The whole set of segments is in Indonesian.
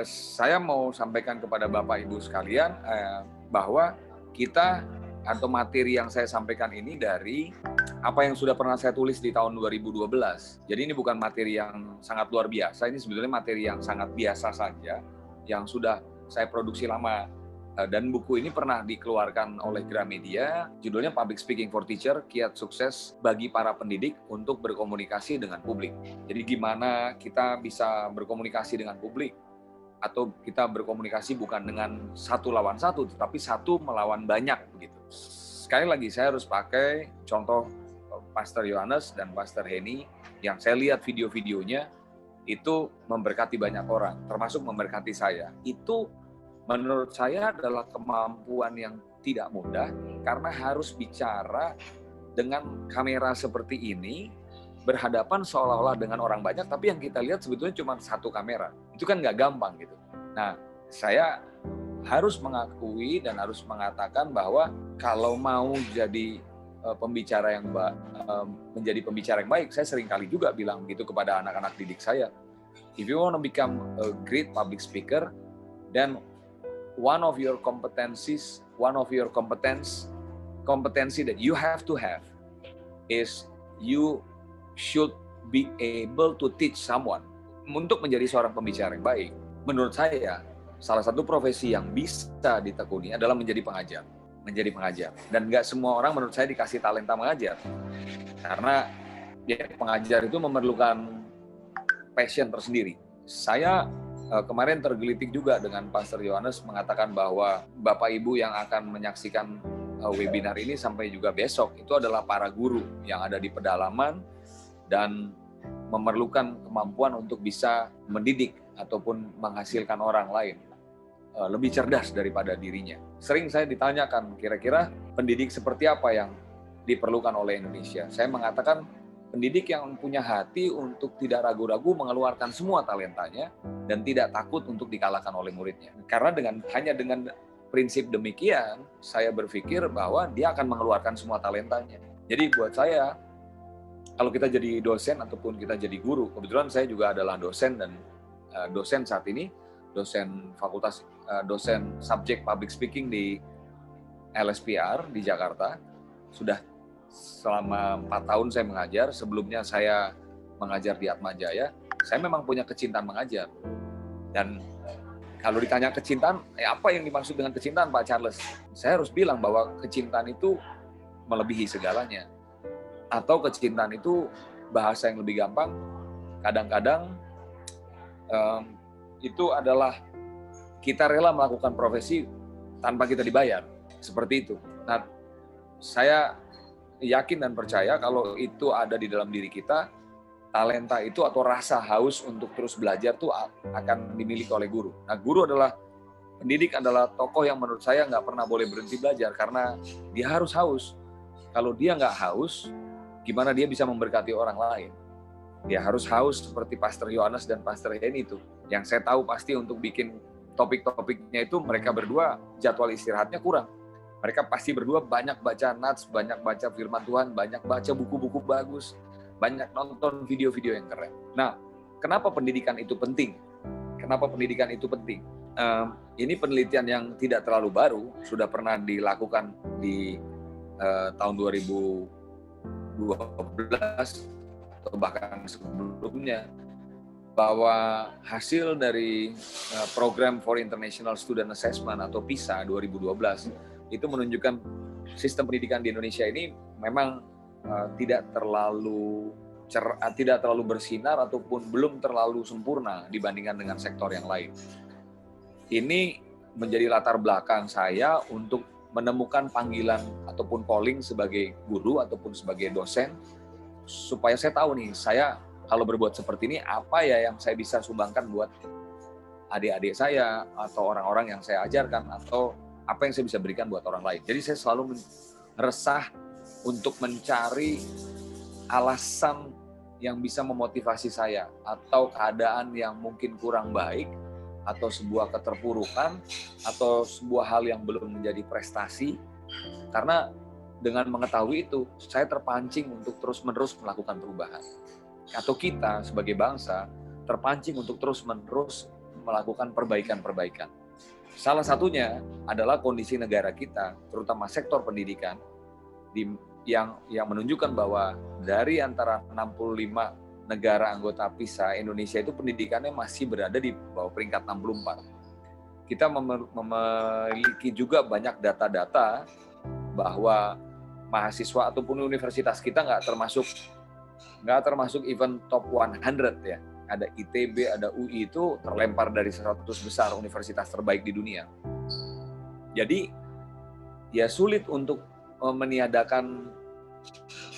saya mau sampaikan kepada Bapak Ibu sekalian bahwa kita atau materi yang saya sampaikan ini dari apa yang sudah pernah saya tulis di tahun 2012. Jadi ini bukan materi yang sangat luar biasa, ini sebetulnya materi yang sangat biasa saja, yang sudah saya produksi lama. Dan buku ini pernah dikeluarkan oleh Gramedia, judulnya Public Speaking for Teacher, Kiat Sukses Bagi Para Pendidik untuk Berkomunikasi dengan Publik. Jadi gimana kita bisa berkomunikasi dengan publik, atau kita berkomunikasi bukan dengan satu lawan satu, tetapi satu melawan banyak begitu. Sekali lagi saya harus pakai contoh Pastor Yohanes dan Pastor Henny yang saya lihat video-videonya itu memberkati banyak orang, termasuk memberkati saya. Itu menurut saya adalah kemampuan yang tidak mudah karena harus bicara dengan kamera seperti ini, berhadapan seolah-olah dengan orang banyak, tapi yang kita lihat sebetulnya cuma satu kamera. Itu kan nggak gampang gitu. Nah, saya harus mengakui dan harus mengatakan bahwa kalau mau jadi pembicara yang menjadi pembicara yang baik, saya seringkali juga bilang begitu kepada anak-anak didik saya. If you want to become a great public speaker, then one of your competency that you have to have is you should be able to teach someone. Untuk menjadi seorang pembicara yang baik, menurut saya salah satu profesi yang bisa ditekuni adalah menjadi pengajar. Dan nggak semua orang menurut saya dikasih talenta mengajar, karena pengajar itu memerlukan passion tersendiri. Saya kemarin tergelitik juga dengan Pastor Yohanes mengatakan bahwa Bapak Ibu yang akan menyaksikan webinar ini sampai juga besok itu adalah para guru yang ada di pedalaman dan memerlukan kemampuan untuk bisa mendidik ataupun menghasilkan orang lain lebih cerdas daripada dirinya. Sering saya ditanyakan, kira-kira pendidik seperti apa yang diperlukan oleh Indonesia? Saya mengatakan pendidik yang punya hati untuk tidak ragu-ragu mengeluarkan semua talentanya dan tidak takut untuk dikalahkan oleh muridnya. Karena hanya dengan prinsip demikian, saya berpikir bahwa dia akan mengeluarkan semua talentanya. Jadi buat saya, kalau kita jadi dosen ataupun kita jadi guru, kebetulan saya juga adalah dosen dan dosen saat ini, dosen fakultas, dosen subjek public speaking di LSPR di Jakarta. Sudah selama 4 tahun saya mengajar, sebelumnya saya mengajar di Atmajaya, saya memang punya kecintaan mengajar. Dan kalau ditanya kecintaan, apa yang dimaksud dengan kecintaan Pak Charles? Saya harus bilang bahwa kecintaan itu melebihi segalanya. Atau kecintaan itu bahasa yang lebih gampang, kadang-kadang itu adalah kita rela melakukan profesi tanpa kita dibayar. Seperti itu. Nah, saya yakin dan percaya kalau itu ada di dalam diri kita, talenta itu atau rasa haus untuk terus belajar itu akan dimiliki oleh guru. Nah, guru adalah, pendidik adalah tokoh yang menurut saya nggak pernah boleh berhenti belajar karena dia harus haus. Kalau dia nggak haus, gimana dia bisa memberkati orang lain? Dia harus haus seperti Pastor Yohanes dan Pastor Henny itu. Yang saya tahu pasti untuk bikin topik-topiknya itu mereka berdua jadwal istirahatnya kurang. Mereka pasti berdua banyak baca nats, banyak baca firman Tuhan, banyak baca buku-buku bagus, banyak nonton video-video yang keren. Nah, kenapa pendidikan itu penting? Ini penelitian yang tidak terlalu baru, sudah pernah dilakukan di tahun 2012 atau bahkan sebelumnya, bahwa hasil dari program for International Student Assessment atau PISA 2012 itu menunjukkan sistem pendidikan di Indonesia ini memang tidak terlalu bersinar ataupun belum terlalu sempurna dibandingkan dengan sektor yang lain. Ini menjadi latar belakang saya untuk menemukan panggilan ataupun calling sebagai guru ataupun sebagai dosen, supaya saya tahu nih, saya kalau berbuat seperti ini, apa ya yang saya bisa sumbangkan buat adik-adik saya atau orang-orang yang saya ajarkan, atau apa yang saya bisa berikan buat orang lain. Jadi saya selalu resah untuk mencari alasan yang bisa memotivasi saya, atau keadaan yang mungkin kurang baik, atau sebuah keterpurukan, atau sebuah hal yang belum menjadi prestasi. Karena dengan mengetahui itu, saya terpancing untuk terus-menerus melakukan perubahan. Atau kita sebagai bangsa terpancing untuk terus-menerus melakukan perbaikan-perbaikan. Salah satunya adalah kondisi negara kita, terutama sektor pendidikan, yang menunjukkan bahwa dari antara 65 negara anggota PISA, Indonesia itu pendidikannya masih berada di bawah peringkat 64. Kita memiliki juga banyak data-data bahwa mahasiswa ataupun universitas kita nggak termasuk even top 100 ya. Ada ITB, ada UI itu terlempar dari 100 besar universitas terbaik di dunia. Jadi ya sulit untuk meniadakan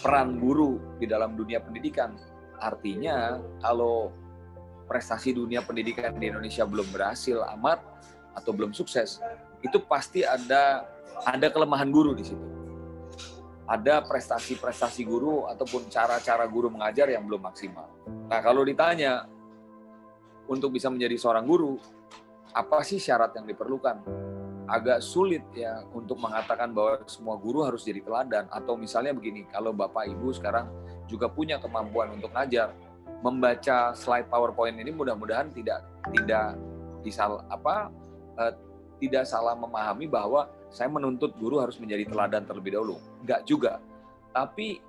peran guru di dalam dunia pendidikan. Artinya kalau prestasi dunia pendidikan di Indonesia belum berhasil amat atau belum sukses, itu pasti ada kelemahan guru di situ. Ada prestasi-prestasi guru ataupun cara-cara guru mengajar yang belum maksimal. Nah, kalau ditanya untuk bisa menjadi seorang guru, apa sih syarat yang diperlukan? Agak sulit ya untuk mengatakan bahwa semua guru harus jadi teladan. Atau misalnya begini, kalau Bapak Ibu sekarang juga punya kemampuan untuk ngajar, membaca slide PowerPoint ini mudah-mudahan tidak salah memahami bahwa saya menuntut guru harus menjadi teladan terlebih dahulu. Enggak juga. Tapi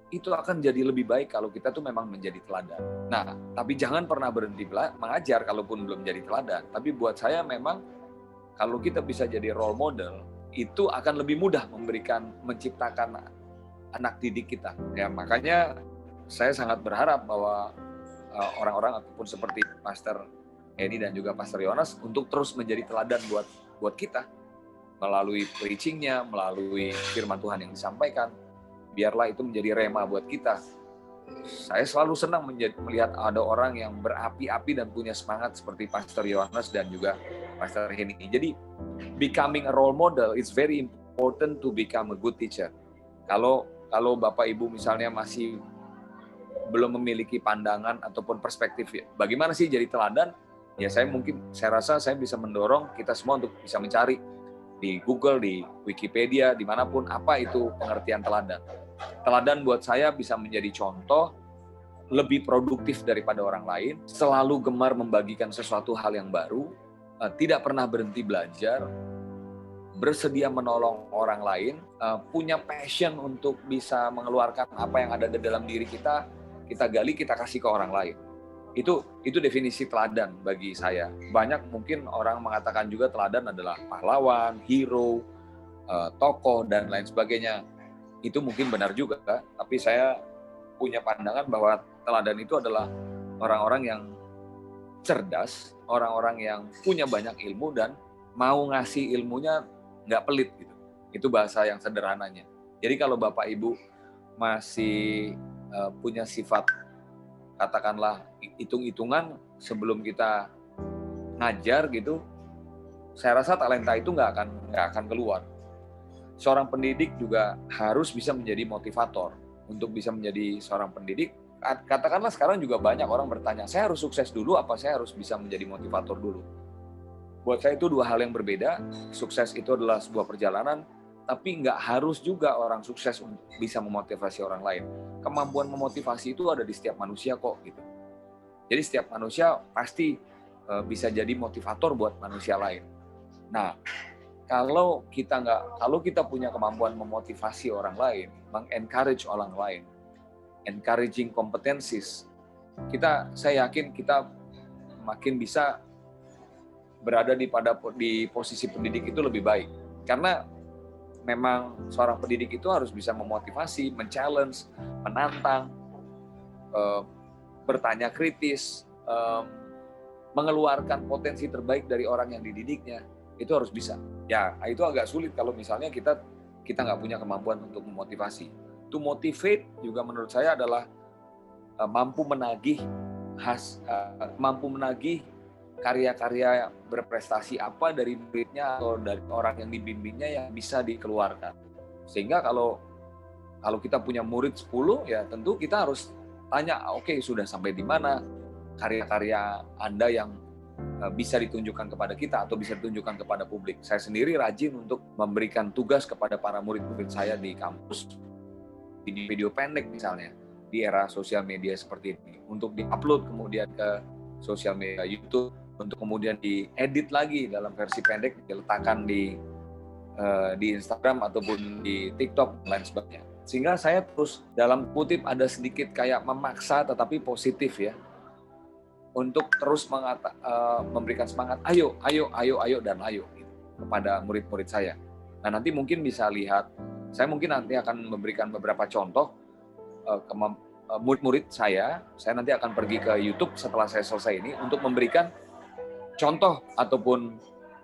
itu akan jadi lebih baik kalau kita tuh memang menjadi teladan. Nah, tapi jangan pernah berhenti mengajar kalaupun belum jadi teladan. Tapi buat saya memang kalau kita bisa jadi role model, itu akan lebih mudah menciptakan anak didik kita. Ya, makanya saya sangat berharap bahwa orang-orang ataupun seperti Pastor Edi dan juga Pastor Yonas untuk terus menjadi teladan buat kita melalui preaching-nya, melalui firman Tuhan yang disampaikan. Biarlah itu menjadi rema buat kita. Saya selalu senang melihat ada orang yang berapi-api dan punya semangat seperti Pastor Yohanes dan juga Pastor Henny. Jadi, becoming a role model is very important to become a good teacher. Kalau Bapak Ibu misalnya masih belum memiliki pandangan ataupun perspektif, bagaimana sih jadi teladan? Ya saya rasa saya bisa mendorong kita semua untuk bisa mencari di Google, di Wikipedia, dimanapun apa itu pengertian teladan. Teladan buat saya bisa menjadi contoh, lebih produktif daripada orang lain, selalu gemar membagikan sesuatu hal yang baru, tidak pernah berhenti belajar, bersedia menolong orang lain, punya passion untuk bisa mengeluarkan apa yang ada di dalam diri kita gali, kita kasih ke orang lain. Itu definisi teladan bagi saya. Banyak mungkin orang mengatakan juga teladan adalah pahlawan, hero, tokoh, dan lain sebagainya. Itu mungkin benar juga, tapi saya punya pandangan bahwa teladan itu adalah orang-orang yang cerdas, orang-orang yang punya banyak ilmu dan mau ngasih ilmunya nggak pelit gitu. Itu bahasa yang sederhananya. Jadi kalau Bapak Ibu masih punya sifat katakanlah hitung-hitungan sebelum kita ngajar gitu, saya rasa talenta itu nggak akan keluar. Seorang pendidik juga harus bisa menjadi motivator. Untuk bisa menjadi seorang pendidik, katakanlah sekarang juga banyak orang bertanya, saya harus sukses dulu apa saya harus bisa menjadi motivator dulu? Buat saya itu dua hal yang berbeda. Sukses itu adalah sebuah perjalanan, tapi nggak harus juga orang sukses untuk bisa memotivasi orang lain. Kemampuan memotivasi itu ada di setiap manusia kok gitu. Jadi setiap manusia pasti bisa jadi motivator buat manusia lain. Nah, kalau kita punya kemampuan memotivasi orang lain, mengencourage orang lain, encouraging competencies, saya yakin kita makin bisa berada di posisi pendidik itu lebih baik. Karena memang seorang pendidik itu harus bisa memotivasi, men-challenge, menantang, bertanya kritis, mengeluarkan potensi terbaik dari orang yang dididiknya. Itu harus bisa. Ya, itu agak sulit kalau misalnya kita nggak punya kemampuan untuk memotivasi. To motivate juga menurut saya adalah mampu menagih karya-karya berprestasi apa dari muridnya atau dari orang yang dibimbingnya yang bisa dikeluarkan. Sehingga kalau kita punya murid 10, ya tentu kita harus tanya, oke, sudah sampai di mana karya-karya Anda yang bisa ditunjukkan kepada kita atau bisa ditunjukkan kepada publik. Saya sendiri rajin untuk memberikan tugas kepada para murid-murid saya di kampus, di video pendek misalnya, di era sosial media seperti ini, untuk di-upload kemudian ke sosial media YouTube, untuk kemudian diedit lagi dalam versi pendek, diletakkan di Instagram ataupun di TikTok dan lain sebagainya. Sehingga saya terus dalam kutip ada sedikit kayak memaksa tetapi positif ya, untuk terus memberikan semangat, ayo dan ayo gitu, kepada murid-murid saya. Nah nanti mungkin bisa lihat, saya mungkin nanti akan memberikan beberapa contoh ke murid-murid saya nanti akan pergi ke YouTube setelah saya selesai ini untuk memberikan contoh ataupun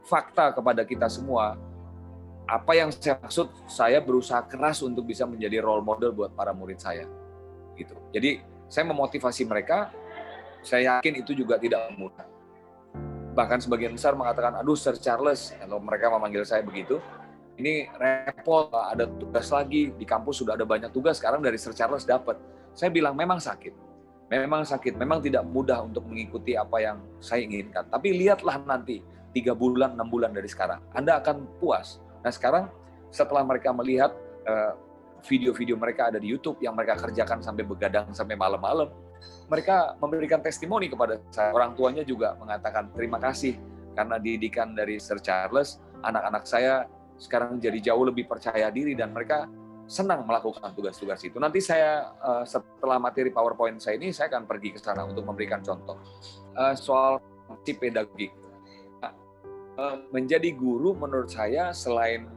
fakta kepada kita semua. Apa yang saya maksud, saya berusaha keras untuk bisa menjadi role model buat para murid saya. Gitu. Jadi saya memotivasi mereka, saya yakin itu juga tidak mudah. Bahkan sebagian besar mengatakan, aduh Sir Charles, kalau mereka memanggil saya begitu, ini repot, ada tugas lagi, di kampus sudah ada banyak tugas, sekarang dari Sir Charles dapat. Saya bilang memang sakit, memang tidak mudah untuk mengikuti apa yang saya inginkan. Tapi lihatlah nanti, 3 bulan, 6 bulan dari sekarang, Anda akan puas. Nah sekarang setelah mereka melihat video-video mereka ada di YouTube yang mereka kerjakan sampai begadang sampai malam-malam, mereka memberikan testimoni kepada saya. Orang tuanya juga mengatakan terima kasih karena didikan dari Sir Charles, anak-anak saya sekarang jadi jauh lebih percaya diri dan mereka senang melakukan tugas-tugas itu. Nanti saya setelah materi PowerPoint saya ini, saya akan pergi ke sana untuk memberikan contoh. Soal pedagogik. Menjadi guru menurut saya selain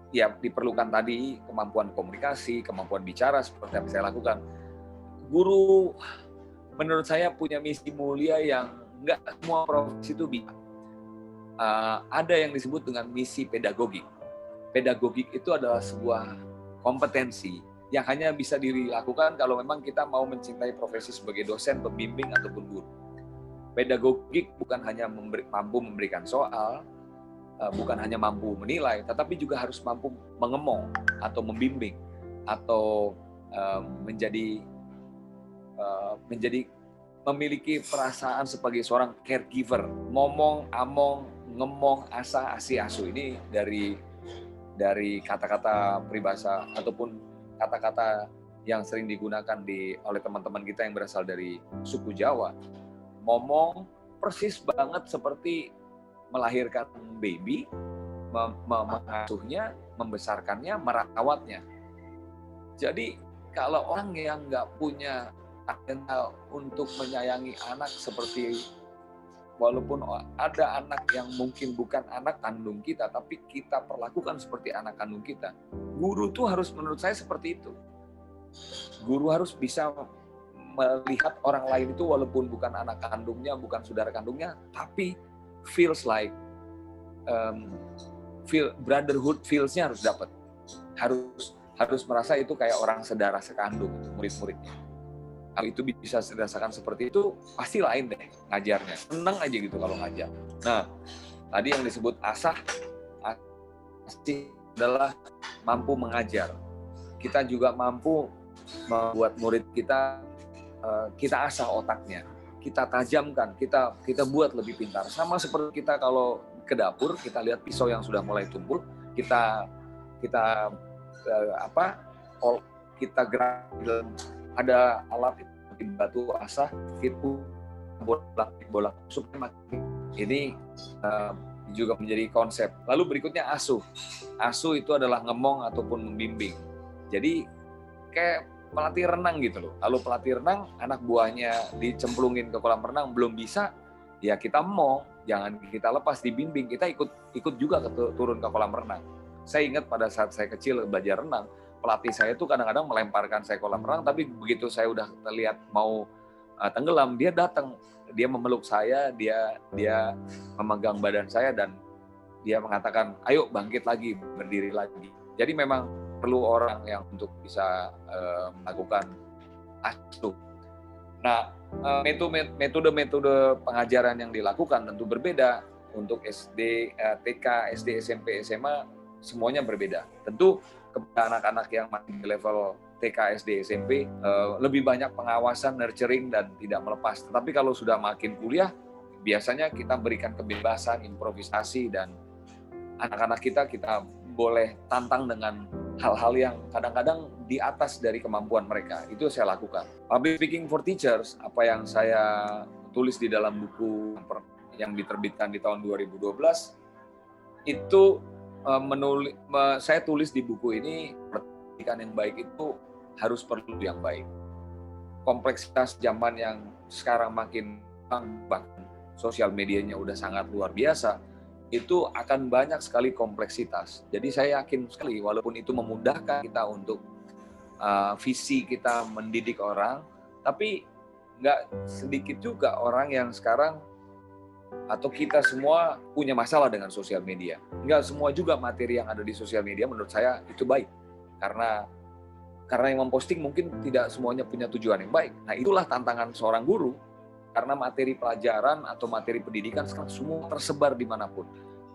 ya diperlukan tadi kemampuan komunikasi, kemampuan bicara seperti yang saya lakukan. Guru menurut saya punya misi mulia yang nggak semua profesi itu bisa. Ada yang disebut dengan misi pedagogik. Pedagogik itu adalah sebuah kompetensi yang hanya bisa dilakukan kalau memang kita mau mencintai profesi sebagai dosen, pembimbing, ataupun guru. Pedagogik bukan hanya mampu memberikan soal, bukan hanya mampu menilai, tetapi juga harus mampu mengemong atau membimbing, atau memiliki perasaan sebagai seorang caregiver. Momong, among, ngemong, asa, asi, asu ini dari kata-kata peribahasa ataupun kata-kata yang sering digunakan oleh teman-teman kita yang berasal dari suku Jawa. Momong persis banget seperti melahirkan baby, mengasuhnya, membesarkannya, merawatnya. Jadi kalau orang yang nggak punya talenta untuk menyayangi anak seperti, walaupun ada anak yang mungkin bukan anak kandung kita, tapi kita perlakukan seperti anak kandung kita. Guru tuh harus menurut saya seperti itu. Guru harus bisa melihat orang lain itu walaupun bukan anak kandungnya, bukan saudara kandungnya, tapi feels like brotherhood feels-nya harus dapat. Harus merasa itu kayak orang saudara sekandung murid-muridnya. Kalau itu bisa dirasakan seperti itu, pasti lain deh ngajarnya. Senang aja gitu kalau ngajar. Nah, tadi yang disebut asah adalah mampu mengajar. Kita juga mampu membuat murid kita asah otaknya, kita tajamkan, kita buat lebih pintar. Sama seperti kita kalau ke dapur, kita lihat pisau yang sudah mulai tumpul, kita gerak, ada alat batu asah, kita bolak supaya makin. Ini juga menjadi konsep. Lalu berikutnya asuh. Asuh itu adalah ngemong ataupun membimbing. Jadi kayak pelatih renang gitu loh. Lalu pelatih renang, anak buahnya dicemplungin ke kolam renang belum bisa, ya kita mau, jangan kita lepas, dibimbing, kita ikut juga turun ke kolam renang. Saya ingat pada saat saya kecil belajar renang, pelatih saya itu kadang-kadang melemparkan saya kolam renang, tapi begitu saya udah terlihat mau tenggelam, dia datang, dia memeluk saya, dia memegang badan saya dan dia mengatakan, ayo bangkit lagi, berdiri lagi. Jadi memang perlu orang yang untuk bisa melakukan asuh. Nah, metode pengajaran yang dilakukan tentu berbeda untuk SD, TK, SD, SMP, SMA, semuanya berbeda. Tentu kepada anak-anak yang masih di level TK, SD, SMP, lebih banyak pengawasan, nurturing, dan tidak melepas. Tetapi kalau sudah makin kuliah, biasanya kita berikan kebebasan, improvisasi, dan anak-anak kita boleh tantang dengan hal-hal yang kadang-kadang di atas dari kemampuan mereka. Itu saya lakukan. Public Speaking for Teachers, apa yang saya tulis di dalam buku yang diterbitkan di tahun 2012 itu saya tulis di buku ini, pendidikan yang baik itu harus perlu yang baik. Kompleksitas zaman yang sekarang makin bahkan sosial medianya udah sangat luar biasa, itu akan banyak sekali kompleksitas. Jadi saya yakin sekali walaupun itu memudahkan kita untuk visi kita mendidik orang, tapi nggak sedikit juga orang yang sekarang atau kita semua punya masalah dengan sosial media. Nggak semua juga materi yang ada di sosial media menurut saya itu baik. Karena yang memposting mungkin tidak semuanya punya tujuan yang baik. Nah, itulah tantangan seorang guru. Karena materi pelajaran atau materi pendidikan sekarang semua tersebar dimanapun.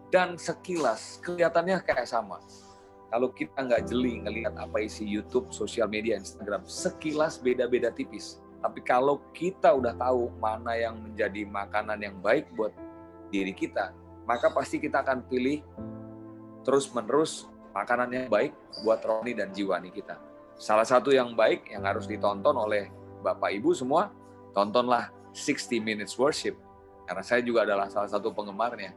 Dan sekilas kelihatannya kayak sama. Kalau kita nggak jeli ngelihat apa isi YouTube, sosial media, Instagram, sekilas beda-beda tipis. Tapi kalau kita udah tahu mana yang menjadi makanan yang baik buat diri kita, maka pasti kita akan pilih terus-menerus makanan yang baik buat rohani dan jiwani kita. Salah satu yang baik yang harus ditonton oleh Bapak Ibu semua, tontonlah 60 Minutes Worship. Karena saya juga adalah salah satu penggemarnya.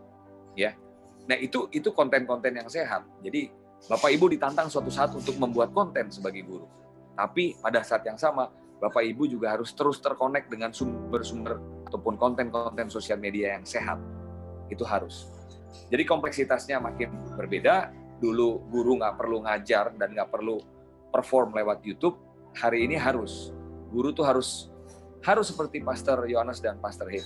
Ya. Nah, itu konten-konten yang sehat. Jadi Bapak Ibu ditantang suatu saat untuk membuat konten sebagai guru. Tapi pada saat yang sama, Bapak Ibu juga harus terus terkonek dengan sumber-sumber ataupun konten-konten sosial media yang sehat. Itu harus. Jadi kompleksitasnya makin berbeda. Dulu guru nggak perlu ngajar dan nggak perlu perform lewat YouTube. Hari ini harus. Guru tuh harus seperti Pastor Yohanes dan Pastor Him.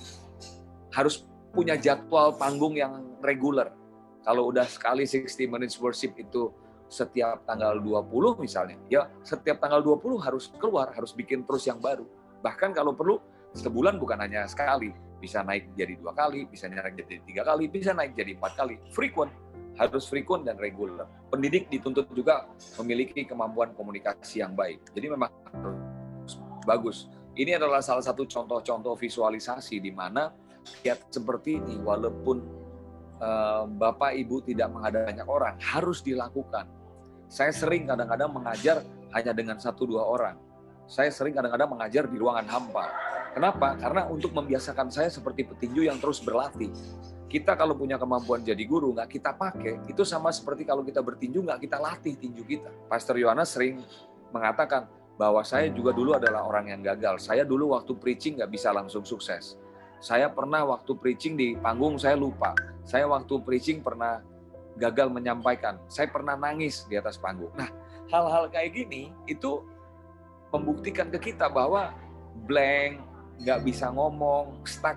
Harus punya jadwal panggung yang reguler. Kalau udah sekali 60 Minutes Worship itu setiap tanggal 20 misalnya, ya setiap tanggal 20 harus keluar, harus bikin terus yang baru. Bahkan kalau perlu, sebulan bukan hanya sekali. Bisa naik jadi 2 kali, bisa naik jadi 3 kali, bisa naik jadi 4 kali. Frequent, harus frequent dan reguler. Pendidik dituntut juga memiliki kemampuan komunikasi yang baik. Jadi memang harus bagus. Ini adalah salah satu contoh-contoh visualisasi di mana kiat seperti ini, walaupun Bapak Ibu tidak menghadap banyak orang, harus dilakukan. Saya sering kadang-kadang mengajar hanya dengan 1-2 orang. Saya sering kadang-kadang mengajar di ruangan hampa. Kenapa? Karena untuk membiasakan saya seperti petinju yang terus berlatih. Kita kalau punya kemampuan jadi guru, nggak kita pakai, itu sama seperti kalau kita bertinju, nggak kita latih tinju kita. Pastor Yohanes sering mengatakan bahwa saya juga dulu adalah orang yang gagal. Saya dulu waktu preaching nggak bisa langsung sukses. Saya pernah waktu preaching di panggung saya lupa. Saya waktu preaching pernah gagal menyampaikan. Saya pernah nangis di atas panggung. Nah, hal-hal kayak gini itu membuktikan ke kita bahwa blank, nggak bisa ngomong, stuck.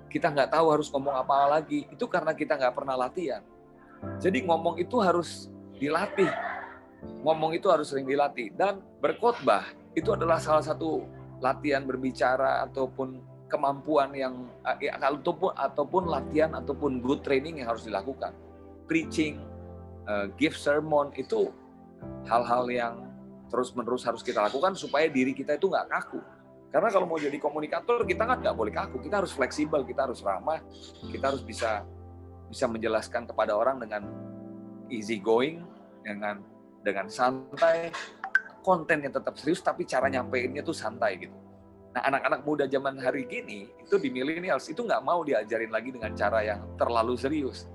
Kita nggak tahu harus ngomong apa lagi. Itu karena kita nggak pernah latihan. Jadi ngomong itu harus dilatih. Ngomong itu harus sering dilatih. Dan berkhotbah itu adalah salah satu latihan berbicara ataupun kemampuan yang ataupun latihan ataupun good training yang harus dilakukan. Preaching, give sermon itu hal-hal yang terus-menerus harus kita lakukan supaya diri kita itu nggak kaku. Karena kalau mau jadi komunikator kita kan nggak boleh kaku, kita harus fleksibel, kita harus ramah, kita harus bisa menjelaskan kepada orang dengan easy going, dengan santai, kontennya tetap serius tapi cara nyampeinnya tuh santai gitu. Nah, anak-anak muda zaman hari gini, itu di millennials, itu nggak mau diajarin lagi dengan cara yang terlalu serius.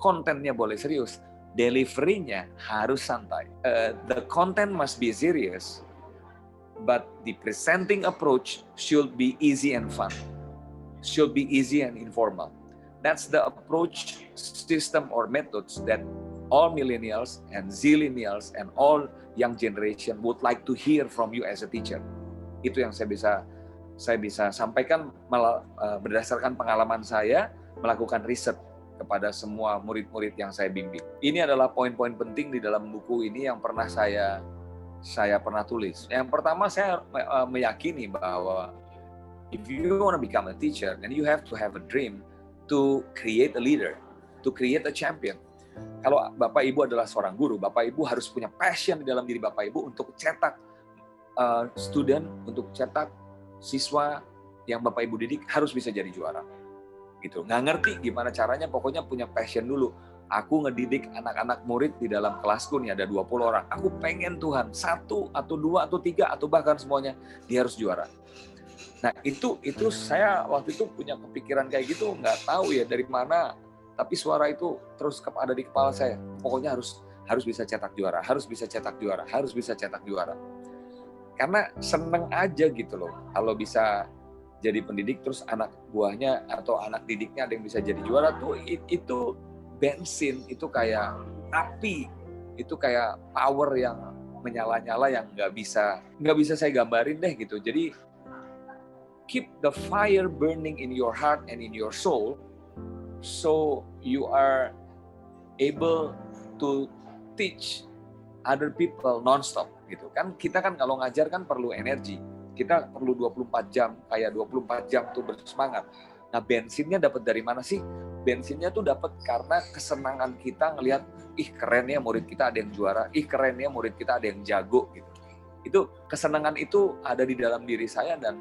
Kontennya boleh serius, delivery-nya harus santai. The content must be serious, but the presenting approach should be easy and fun. Should be easy and informal. That's the approach system or methods that all millennials and zillennials and all young generation would like to hear from you as a teacher. Itu yang saya bisa sampaikan berdasarkan pengalaman saya melakukan riset kepada semua murid-murid yang saya bimbing. Ini adalah poin-poin penting di dalam buku ini yang pernah saya pernah tulis. Yang pertama saya meyakini bahwa if you want to become a teacher, then you have to have a dream to create a leader, to create a champion. Kalau Bapak Ibu adalah seorang guru, Bapak Ibu harus punya passion di dalam diri Bapak Ibu untuk cetak student, untuk cetak siswa yang Bapak Ibu didik harus bisa jadi juara. Gitu. Nggak ngerti gimana caranya, pokoknya punya passion dulu. Aku ngedidik anak-anak murid di dalam kelasku nih ada 20 orang. Aku pengen Tuhan 1 atau 2 atau 3 atau bahkan semuanya dia harus juara. Nah itu saya waktu itu punya kepikiran kayak gitu, nggak tahu ya dari mana, tapi suara itu terus ada di kepala saya. Pokoknya harus bisa cetak juara, harus bisa cetak juara, harus bisa cetak juara. Karena seneng aja gitu loh, kalau bisa jadi pendidik terus anak buahnya atau anak didiknya ada yang bisa jadi juara tuh itu bensin, itu kayak api, itu kayak power yang menyala-nyala yang nggak bisa saya gambarin deh gitu. Jadi keep the fire burning in your heart and in your soul, so you are able to teach other people non-stop gitu kan. Kita kan kalau ngajar kan perlu energi, kita perlu 24 jam, kayak 24 jam tuh bersemangat. Nah bensinnya dapat dari mana sih? Bensinnya tuh dapat karena kesenangan kita ngelihat, ih keren ya murid kita ada yang juara, ih keren ya murid kita ada yang jago gitu. Itu kesenangan itu ada di dalam diri saya, dan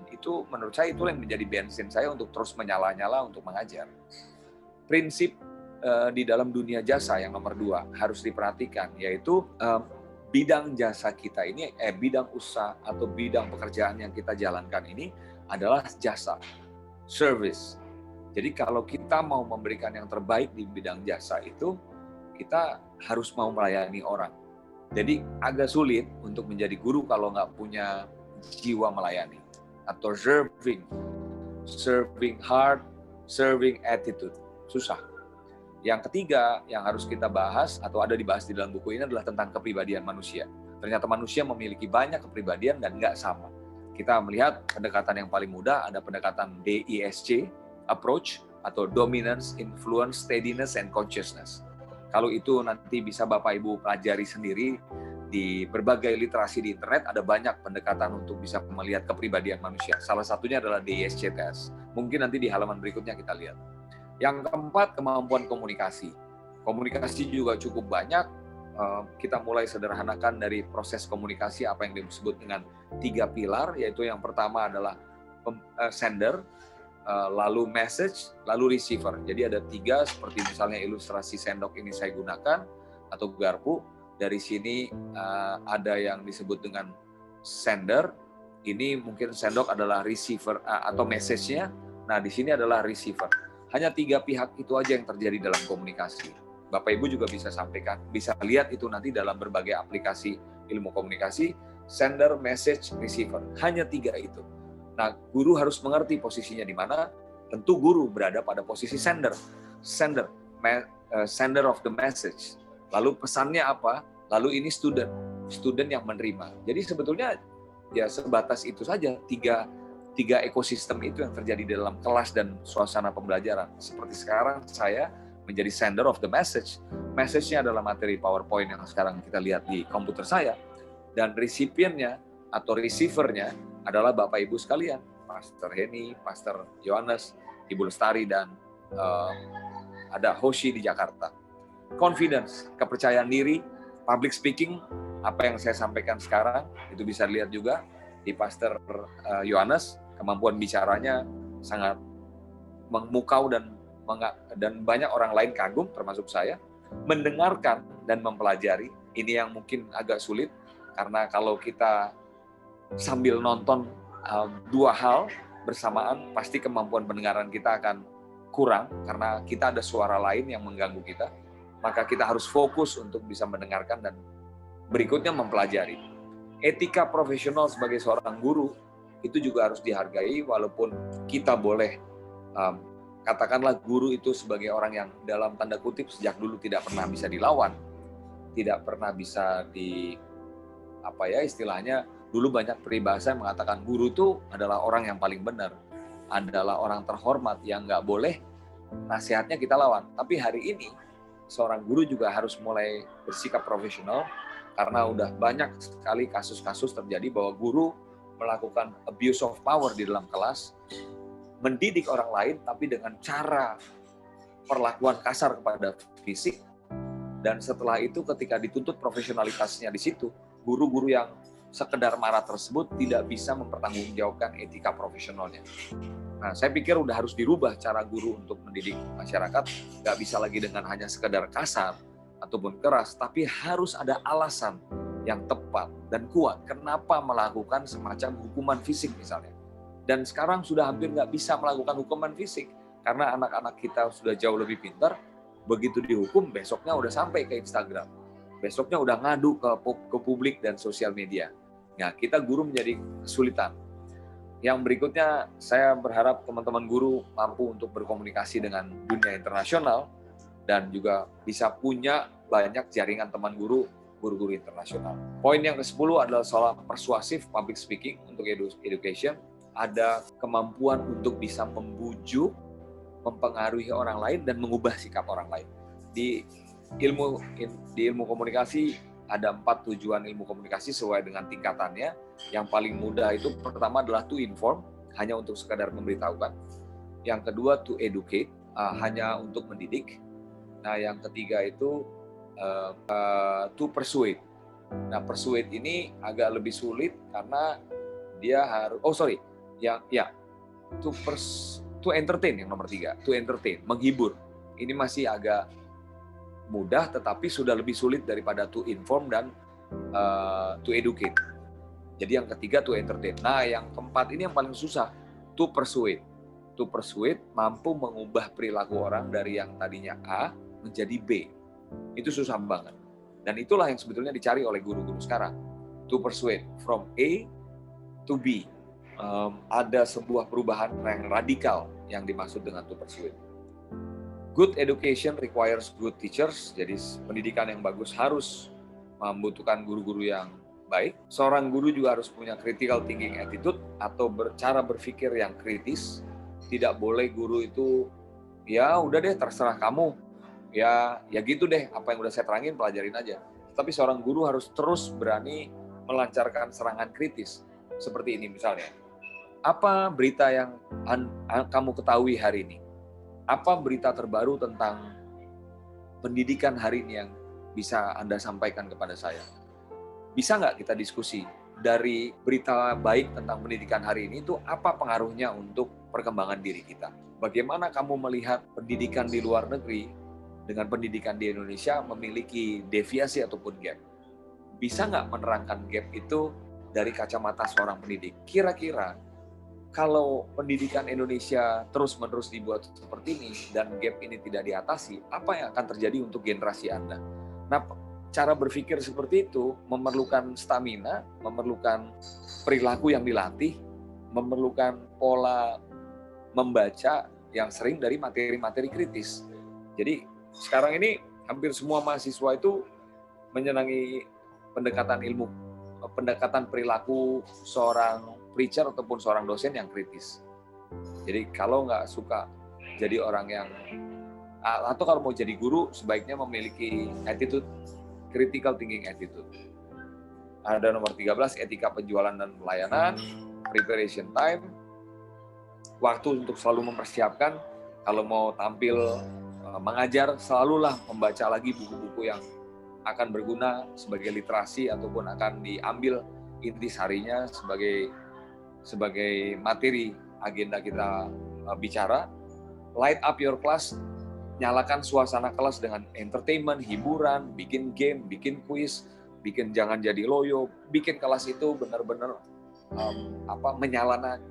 itu menurut saya itu yang menjadi bensin saya untuk terus menyala-nyala untuk mengajar. Prinsip di dalam dunia jasa yang nomor 2 harus diperhatikan, yaitu bidang jasa kita ini, bidang usaha atau bidang pekerjaan yang kita jalankan ini adalah jasa, service. Jadi kalau kita mau memberikan yang terbaik di bidang jasa itu, kita harus mau melayani orang. Jadi agak sulit untuk menjadi guru kalau nggak punya jiwa melayani atau serving heart, serving attitude. Susah. Yang ketiga yang harus kita bahas atau ada dibahas di dalam buku ini adalah tentang kepribadian manusia. Ternyata manusia memiliki banyak kepribadian dan nggak sama. Kita melihat pendekatan yang paling mudah, ada pendekatan DISC, approach, atau dominance, influence, steadiness, and consciousness. Kalau itu nanti bisa Bapak Ibu pelajari sendiri di berbagai literasi di internet, ada banyak pendekatan untuk bisa melihat kepribadian manusia. Salah satunya adalah DISC test. Mungkin nanti di halaman berikutnya kita lihat. Yang keempat, kemampuan komunikasi. Komunikasi juga cukup banyak. Kita mulai sederhanakan dari proses komunikasi apa yang disebut dengan 3 pilar, yaitu yang pertama adalah sender, lalu message, lalu receiver. Jadi ada 3, seperti misalnya ilustrasi sendok ini saya gunakan, atau garpu. Dari sini ada yang disebut dengan sender. Ini mungkin sendok adalah receiver atau message-nya. Nah, di sini adalah receiver. Hanya 3 pihak itu aja yang terjadi dalam komunikasi. Bapak Ibu juga bisa sampaikan, bisa lihat itu nanti dalam berbagai aplikasi ilmu komunikasi, sender, message, receiver. Hanya 3 itu. Nah, guru harus mengerti posisinya di mana. Tentu guru berada pada posisi sender of the message. Lalu pesannya apa? Lalu ini student yang menerima. Jadi sebetulnya ya sebatas itu saja, tiga ekosistem itu yang terjadi dalam kelas dan suasana pembelajaran. Seperti sekarang saya menjadi sender of the message. Message-nya adalah materi PowerPoint yang sekarang kita lihat di komputer saya. Dan recipientnya atau receiver-nya adalah Bapak Ibu sekalian. Pastor Henny, Pastor Yohanes, Ibu Lestari, dan ada Hoshi di Jakarta. Confidence, kepercayaan diri, public speaking, apa yang saya sampaikan sekarang, itu bisa dilihat juga di Pastor Yohanes. Kemampuan bicaranya sangat memukau dan banyak orang lain kagum, termasuk saya. Mendengarkan dan mempelajari, ini yang mungkin agak sulit, karena kalau kita sambil nonton 2 hal bersamaan, pasti kemampuan pendengaran kita akan kurang, karena kita ada suara lain yang mengganggu kita. Maka kita harus fokus untuk bisa mendengarkan dan berikutnya mempelajari. Etika profesional sebagai seorang guru itu juga harus dihargai, walaupun kita boleh katakanlah guru itu sebagai orang yang dalam tanda kutip sejak dulu tidak pernah bisa dilawan, tidak pernah bisa istilahnya dulu banyak peribahasa yang mengatakan guru itu adalah orang yang paling benar, adalah orang terhormat yang nggak boleh nasihatnya kita lawan. Tapi hari ini seorang guru juga harus mulai bersikap profesional, karena udah banyak sekali kasus-kasus terjadi bahwa guru melakukan abuse of power di dalam kelas, mendidik orang lain tapi dengan cara perlakuan kasar kepada fisik, dan setelah itu ketika dituntut profesionalitasnya di situ, guru-guru yang sekedar marah tersebut tidak bisa mempertanggungjawabkan etika profesionalnya. Nah, saya pikir udah harus dirubah cara guru untuk mendidik masyarakat, nggak bisa lagi dengan hanya sekedar kasar ataupun keras, tapi harus ada alasan yang tepat dan kuat kenapa melakukan semacam hukuman fisik misalnya. Dan sekarang sudah hampir nggak bisa melakukan hukuman fisik karena anak-anak kita sudah jauh lebih pintar. Begitu dihukum, besoknya udah sampai ke Instagram, besoknya udah ngadu ke publik dan sosial media. Nah, kita guru menjadi kesulitan. Yang berikutnya, saya berharap teman-teman guru mampu untuk berkomunikasi dengan dunia internasional dan juga bisa punya banyak jaringan teman guru-guru internasional. Poin yang ke-10 adalah soal persuasif public speaking untuk education. Ada kemampuan untuk bisa membujuk, mempengaruhi orang lain, dan mengubah sikap orang lain. Di ilmu komunikasi ada 4 tujuan ilmu komunikasi sesuai dengan tingkatannya. Yang paling mudah itu pertama adalah to inform, hanya untuk sekadar memberitahukan. Yang kedua to educate, hanya untuk mendidik. Nah, yang ketiga itu to persuade. Nah, persuade ini agak lebih sulit karena dia harus to entertain yang nomor 3, to entertain, menghibur. Ini masih agak mudah, tetapi sudah lebih sulit daripada to inform dan to educate. Jadi yang ketiga to entertain. Nah, yang keempat ini yang paling susah, to persuade. To persuade mampu mengubah perilaku orang dari yang tadinya A menjadi B. Itu susah banget. Dan itulah yang sebetulnya dicari oleh guru-guru sekarang. To persuade from A to B. Ada sebuah perubahan yang radikal yang dimaksud dengan to persuade. Good education requires good teachers. Jadi pendidikan yang bagus harus membutuhkan guru-guru yang baik. Seorang guru juga harus punya critical thinking attitude atau cara berpikir yang kritis. Tidak boleh guru itu, ya udah deh terserah kamu. Ya gitu deh, apa yang udah saya terangin pelajarin aja. Tapi seorang guru harus terus berani melancarkan serangan kritis. Seperti ini misalnya. Apa berita yang kamu ketahui hari ini? Apa berita terbaru tentang pendidikan hari ini yang bisa Anda sampaikan kepada saya? Bisa nggak kita diskusi dari berita baik tentang pendidikan hari ini itu apa pengaruhnya untuk perkembangan diri kita? Bagaimana kamu melihat pendidikan di luar negeri dengan pendidikan di Indonesia memiliki deviasi ataupun gap? Bisa nggak menerangkan gap itu dari kacamata seorang pendidik? Kira-kira kalau pendidikan Indonesia terus-menerus dibuat seperti ini dan gap ini tidak diatasi, apa yang akan terjadi untuk generasi Anda? Nah, cara berpikir seperti itu memerlukan stamina, memerlukan perilaku yang dilatih, memerlukan pola membaca yang sering dari materi-materi kritis. Jadi sekarang ini hampir semua mahasiswa itu menyenangi pendekatan perilaku seorang preacher ataupun seorang dosen yang kritis. Jadi kalau nggak suka jadi orang yang, atau kalau mau jadi guru, sebaiknya memiliki attitude, critical thinking attitude. Ada nomor 13, etika penjualan dan pelayanan, preparation time, waktu untuk selalu mempersiapkan. Kalau mau tampil mengajar, selalulah membaca lagi buku-buku yang akan berguna sebagai literasi ataupun akan diambil intisarinya sebagai materi agenda kita bicara. Light up your class, nyalakan suasana kelas dengan entertainment, hiburan, bikin game, bikin quiz, jangan jadi loyo, bikin kelas itu benar-benar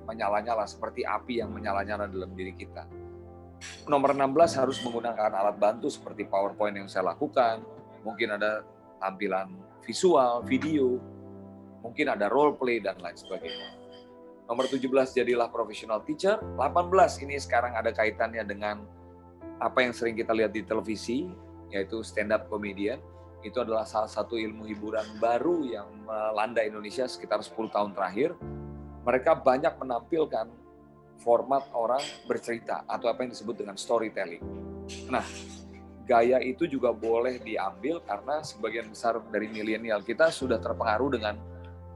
menyala-nyala seperti api yang menyala-nyala dalam diri kita. Nomor 16 harus menggunakan alat bantu seperti PowerPoint yang saya lakukan, mungkin ada tampilan visual, video, mungkin ada role play dan lain sebagainya. Nomor 17, jadilah professional teacher. 18, ini sekarang ada kaitannya dengan apa yang sering kita lihat di televisi, yaitu stand up comedian. Itu adalah salah satu ilmu hiburan baru yang melanda Indonesia sekitar 10 tahun terakhir. Mereka banyak menampilkan format orang bercerita atau apa yang disebut dengan storytelling. Nah, gaya itu juga boleh diambil karena sebagian besar dari milenial kita sudah terpengaruh dengan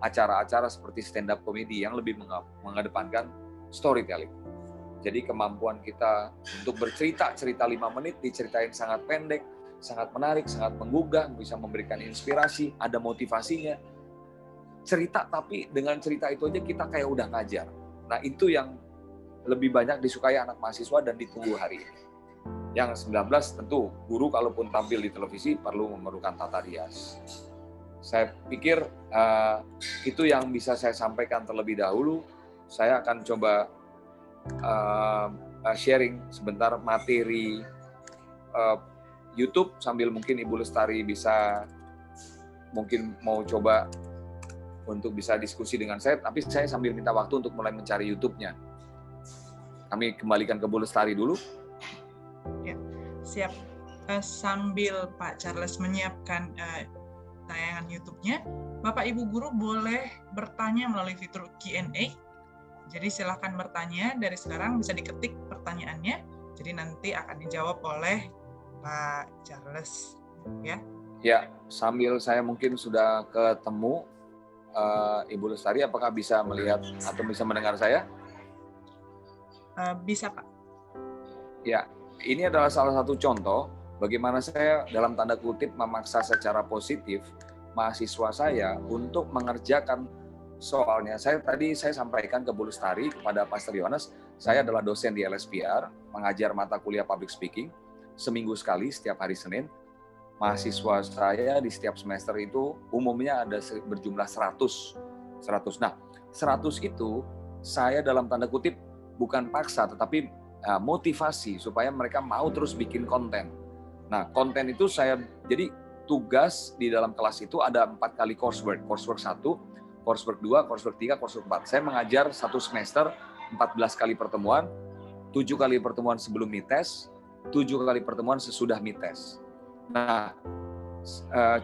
acara-acara seperti stand-up comedy yang lebih mengedepankan storytelling. Jadi kemampuan kita untuk bercerita 5 menit, diceritain sangat pendek, sangat menarik, sangat menggugah, bisa memberikan inspirasi, ada motivasinya. Cerita, tapi dengan cerita itu aja kita kayak udah ngajar. Nah, itu yang lebih banyak disukai anak mahasiswa dan ditunggu hari ini. Yang 19, tentu guru kalaupun tampil di televisi perlu memerlukan tata rias. Saya pikir itu yang bisa saya sampaikan terlebih dahulu. saya akan coba sharing sebentar materi YouTube sambil mungkin Ibu Lestari bisa mungkin mau coba untuk bisa diskusi dengan saya, tapi saya sambil minta waktu untuk mulai mencari YouTube-nya. Kami kembalikan ke Bu Lestari dulu. Ya, siap. Sambil Pak Charles menyiapkan tayangan YouTube-nya, Bapak Ibu Guru boleh bertanya melalui fitur Q&A. Jadi silakan bertanya dari sekarang, bisa diketik pertanyaannya. Jadi nanti akan dijawab oleh Pak Charles. Ya, sambil saya mungkin sudah ketemu Ibu Lestari, apakah bisa melihat atau bisa mendengar saya? Bisa, Pak. Ya, ini adalah salah satu contoh bagaimana saya dalam tanda kutip memaksa secara positif mahasiswa saya untuk mengerjakan soalnya. Saya sampaikan ke Bu Lestari, kepada Pastor Yohanes, saya adalah dosen di LSPR, mengajar mata kuliah public speaking seminggu sekali setiap hari Senin. Mahasiswa saya di setiap semester itu umumnya ada berjumlah 100. Nah, 100 itu saya dalam tanda kutip bukan paksa, tetapi motivasi supaya mereka mau terus bikin konten. Nah, konten itu jadi tugas di dalam kelas itu ada 4 kali coursework. Coursework 1, coursework 2, coursework 3, coursework 4. Saya mengajar satu semester 14 kali pertemuan, 7 kali pertemuan sebelum mites, 7 kali pertemuan sesudah mites. Nah,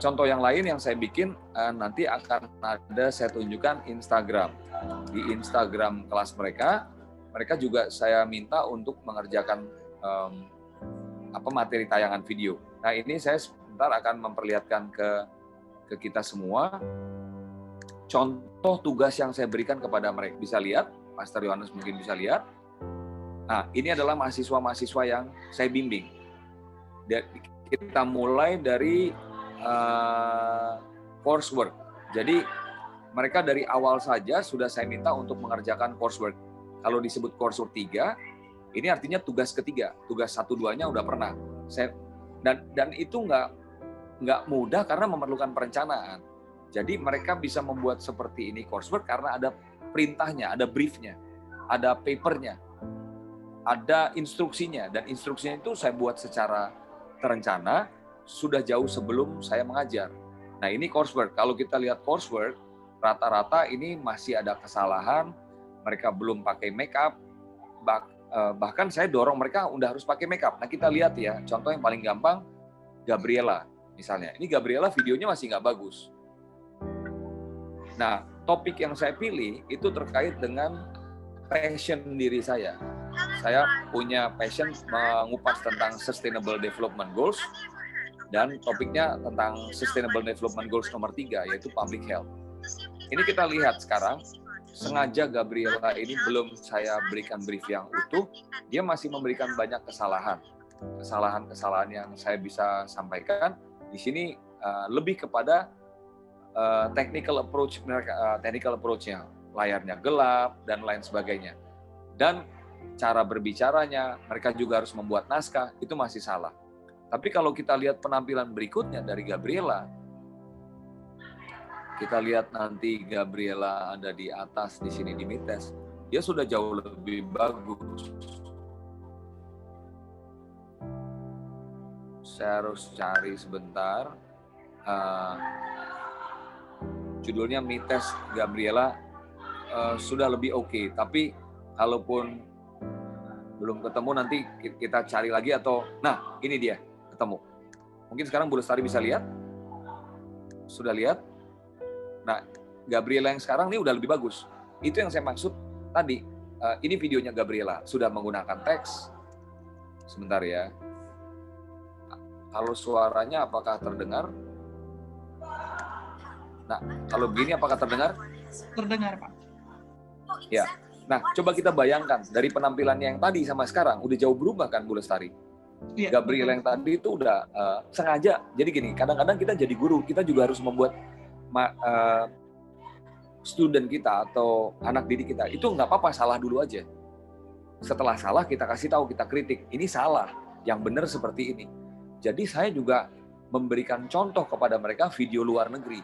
contoh yang lain yang saya bikin nanti akan ada saya tunjukkan Instagram. Di Instagram kelas mereka juga saya minta untuk mengerjakan materi tayangan video. Nah, ini saya sebentar akan memperlihatkan ke kita semua contoh tugas yang saya berikan kepada mereka. Bisa lihat, Pastor Yohanes mungkin bisa lihat. Nah, ini adalah mahasiswa-mahasiswa yang saya bimbing. Kita mulai dari coursework. Jadi mereka dari awal saja sudah saya minta untuk mengerjakan coursework. Kalau disebut coursework 3, ini artinya tugas ketiga. Tugas 1-2-nya udah pernah. Dan itu nggak mudah karena memerlukan perencanaan. Jadi mereka bisa membuat seperti ini coursework karena ada perintahnya, ada briefnya, ada papernya, ada instruksinya. Dan instruksinya itu saya buat secara terencana, sudah jauh sebelum saya mengajar. Nah, ini coursework. Kalau kita lihat coursework, rata-rata ini masih ada kesalahan, mereka belum pakai makeup, bahkan saya dorong mereka udah harus pakai makeup. Nah, kita lihat ya, contoh yang paling gampang, Gabriela misalnya. Ini Gabriela videonya masih nggak bagus. Nah, topik yang saya pilih itu terkait dengan passion diri saya. Saya punya passion mengupas tentang Sustainable Development Goals, dan topiknya tentang Sustainable Development Goals nomor 3, yaitu Public Health. Ini kita lihat sekarang, sengaja Gabriela ini belum saya berikan brief yang utuh, dia masih memberikan banyak kesalahan yang saya bisa sampaikan. Di sini lebih kepada technical approach-nya, layarnya gelap dan lain sebagainya. Dan cara berbicaranya, mereka juga harus membuat naskah, itu masih salah. Tapi kalau kita lihat penampilan berikutnya dari Gabriela, kita lihat nanti Gabriela ada di atas di sini di mites, dia sudah jauh lebih bagus. Saya harus cari sebentar. Judulnya mites Gabriela sudah lebih oke. Tapi kalaupun belum ketemu, nanti kita cari lagi atau, nah ini dia ketemu. Mungkin sekarang Bu Lestari bisa lihat. Sudah lihat? Nah, Gabriela yang sekarang ini udah lebih bagus. Itu yang saya maksud tadi. Ini videonya Gabriela. Sudah menggunakan teks. Sebentar ya. Kalau suaranya apakah terdengar? Nah, kalau begini apakah terdengar? Terdengar, Pak. Ya. Nah, coba kita bayangkan. Dari penampilannya yang tadi sama sekarang, udah jauh berubah kan Bu Lestari? Ya, Gabriela yang tadi itu udah sengaja. Jadi gini, kadang-kadang kita jadi guru, kita juga harus membuat student kita atau anak didik kita itu nggak apa-apa salah dulu aja. Setelah salah kita kasih tahu, kita kritik, ini salah, yang benar seperti ini. Jadi saya juga memberikan contoh kepada mereka video luar negeri.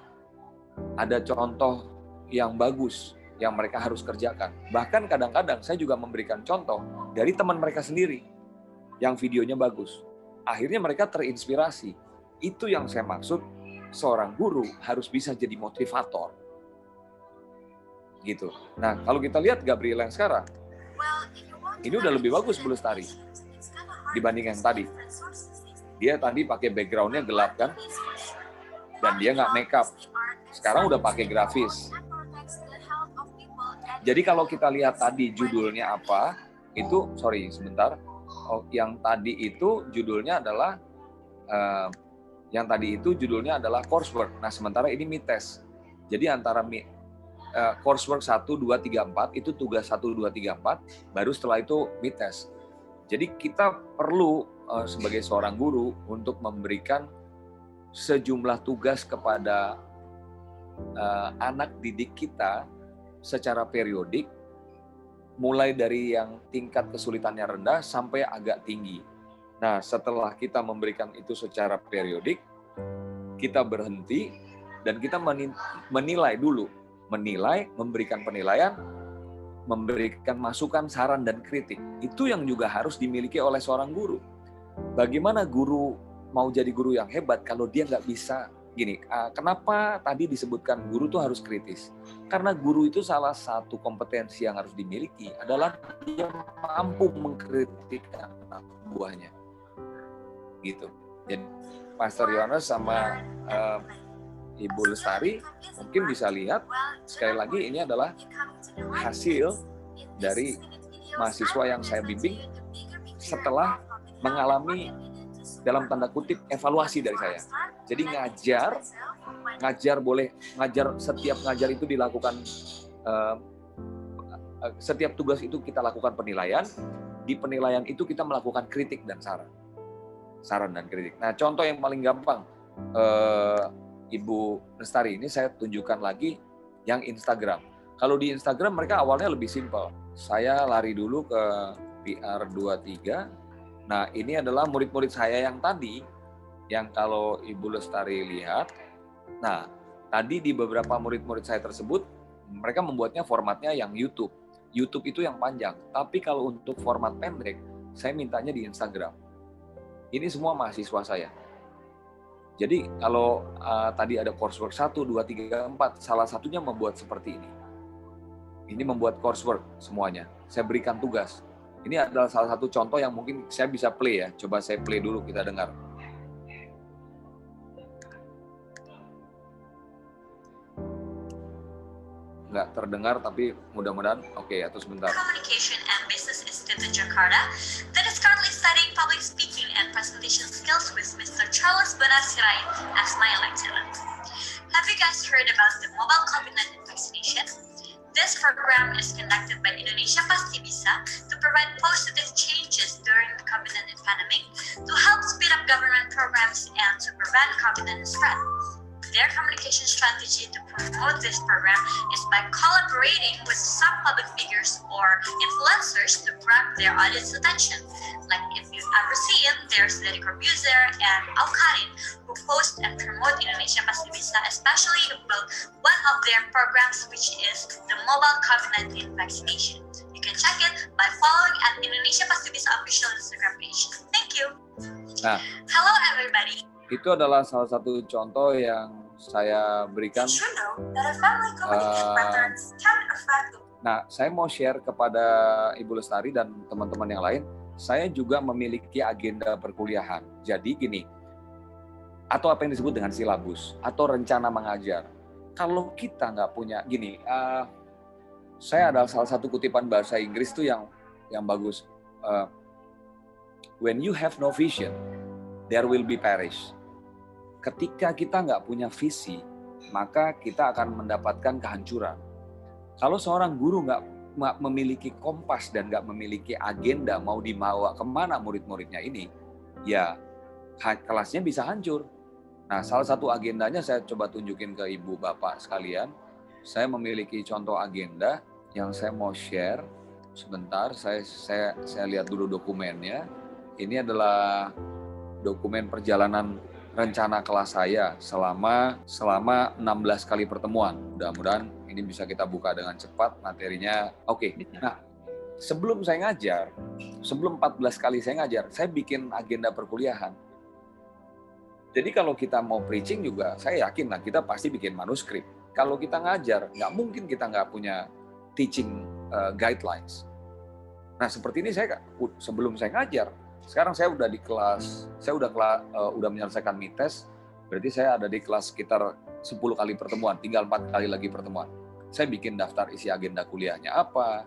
Ada contoh yang bagus yang mereka harus kerjakan. Bahkan kadang-kadang saya juga memberikan contoh dari teman mereka sendiri yang videonya bagus. Akhirnya mereka terinspirasi. Itu yang saya maksud, seorang guru harus bisa jadi motivator. Gitu. Nah, kalau kita lihat Gabriela yang sekarang, ini udah lebih bagus Bu Lestari dibanding yang tadi. Dia tadi pakai background-nya gelap kan, dan dia nggak make up. Sekarang udah pakai grafis. Jadi kalau kita lihat tadi judulnya apa, itu sebentar. Yang tadi itu judulnya adalah coursework. Nah, sementara ini mid test. Jadi antara coursework 1, 2, 3, 4 itu tugas 1, 2, 3, 4, baru setelah itu mid test. Jadi kita perlu sebagai seorang guru untuk memberikan sejumlah tugas kepada anak didik kita secara periodik, mulai dari yang tingkat kesulitannya rendah sampai agak tinggi. Nah, setelah kita memberikan itu secara periodik, kita berhenti dan kita menilai dulu. Menilai, memberikan penilaian, memberikan masukan, saran, dan kritik. Itu yang juga harus dimiliki oleh seorang guru. Bagaimana guru mau jadi guru yang hebat kalau dia nggak bisa gini? Kenapa tadi disebutkan guru itu harus kritis? Karena guru itu salah satu kompetensi yang harus dimiliki adalah dia mampu mengkritik anak buahnya. Gitu. Jadi Pastor Yohanes sama Ibu Lestari mungkin bisa lihat, sekali lagi ini adalah hasil dari mahasiswa yang saya bimbing setelah mengalami dalam tanda kutip evaluasi dari saya. Jadi setiap ngajar itu dilakukan, setiap tugas itu kita lakukan penilaian, di penilaian itu kita melakukan kritik dan saran dan kritik. Nah, contoh yang paling gampang, Ibu Lestari, ini saya tunjukkan lagi yang Instagram. Kalau di Instagram mereka awalnya lebih simpel. Saya lari dulu ke PR23. Nah, ini adalah murid-murid saya yang tadi, yang kalau Ibu Lestari lihat, nah, tadi di beberapa murid-murid saya tersebut, mereka membuatnya formatnya yang YouTube. YouTube itu yang panjang, tapi kalau untuk format pendek, saya mintanya di Instagram. Ini semua mahasiswa saya. Jadi kalau tadi ada coursework 1, 2, 3, 4, salah satunya membuat seperti ini. Ini membuat coursework semuanya. Saya berikan tugas. Ini adalah salah satu contoh yang mungkin saya bisa play ya. Coba saya play dulu, kita dengar. Nggak terdengar, tapi mudah-mudahan oke, atau sebentar. Communication and Business Institute Jakarta that is currently studying public speaking and presentation skills with Mr. Charles Bonar Sirait as my lecturer. Have you guys heard about the mobile COVID-19 vaccination? This program is conducted by Indonesia Pasti Bisa to provide positive changes during the COVID-19 pandemic to help speed up government programs and to prevent COVID-19 spread. Their communication strategy to promote this program is by collaborating with some public figures or influencers to grab their audience attention. Like if you've ever seen, there's Deddy Corbuzier and Al-Karin who post and promote Indonesia Pasti Bisa, especially about one of their programs, which is the mobile COVID-19 vaccination. You can check it by following at Indonesia Pasti Bisa official Instagram page. Thank you. Hello everybody. Itu adalah salah satu contoh yang saya berikan. Nah, saya mau share kepada Ibu Lestari dan teman-teman yang lain, saya juga memiliki agenda perkuliahan. Jadi gini, atau apa yang disebut dengan silabus, atau rencana mengajar. Kalau kita nggak punya, gini, saya ada salah satu kutipan bahasa Inggris tuh yang bagus. When you have no vision, there will be perish. Ketika kita nggak punya visi, maka kita akan mendapatkan kehancuran. Kalau seorang guru nggak memiliki kompas dan nggak memiliki agenda mau dibawa kemana murid-muridnya ini, ya kelasnya bisa hancur. Nah, salah satu agendanya saya coba tunjukin ke ibu bapak sekalian. Saya memiliki contoh agenda yang saya mau share. Sebentar, saya lihat dulu dokumennya. Ini adalah dokumen perjalanan rencana kelas saya selama 16 kali pertemuan. Mudah-mudahan ini bisa kita buka dengan cepat materinya. Oke. Nah, sebelum saya ngajar, sebelum 14 kali saya ngajar, saya bikin agenda perkuliahan. Jadi kalau kita mau preaching juga, saya yakin lah kita pasti bikin manuskrip. Kalau kita ngajar, nggak mungkin kita nggak punya teaching guidelines. Nah, seperti ini saya sebelum saya ngajar, sekarang saya udah di kelas, saya udah menyelesaikan mites, berarti saya ada di kelas sekitar 10 kali pertemuan, tinggal 4 kali lagi pertemuan. Saya bikin daftar isi agenda kuliahnya apa,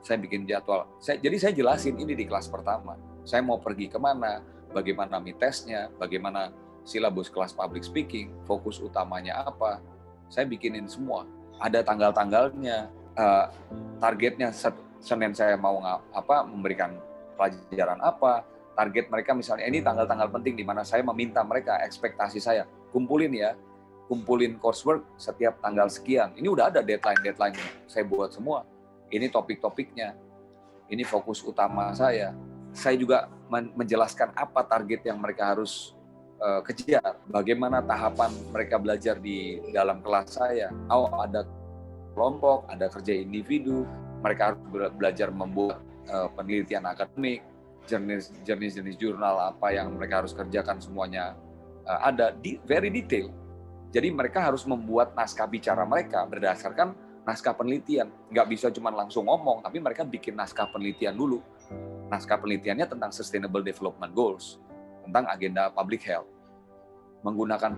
saya bikin jadwal. Jadi saya jelasin ini di kelas pertama. Saya mau pergi kemana, bagaimana mitesnya, bagaimana silabus kelas public speaking, fokus utamanya apa. Saya bikinin semua. Ada tanggal-tanggalnya, targetnya Senin saya mau memberikan pelajaran apa, target mereka misalnya ini tanggal-tanggal penting di mana saya meminta mereka ekspektasi saya kumpulin coursework setiap tanggal sekian. Ini udah ada deadline saya buat semua. Ini topik-topiknya, ini fokus utama saya. Saya juga menjelaskan apa target yang mereka harus kejar, bagaimana tahapan mereka belajar di dalam kelas saya. Ada kelompok, ada kerja individu, mereka harus belajar membuat penelitian akademik, jenis-jenis jurnal apa yang mereka harus kerjakan semuanya ada very detail. Jadi mereka harus membuat naskah bicara mereka berdasarkan naskah penelitian. Nggak bisa cuma langsung ngomong, tapi mereka bikin naskah penelitian dulu. Naskah penelitiannya tentang Sustainable Development Goals, tentang agenda public health. Menggunakan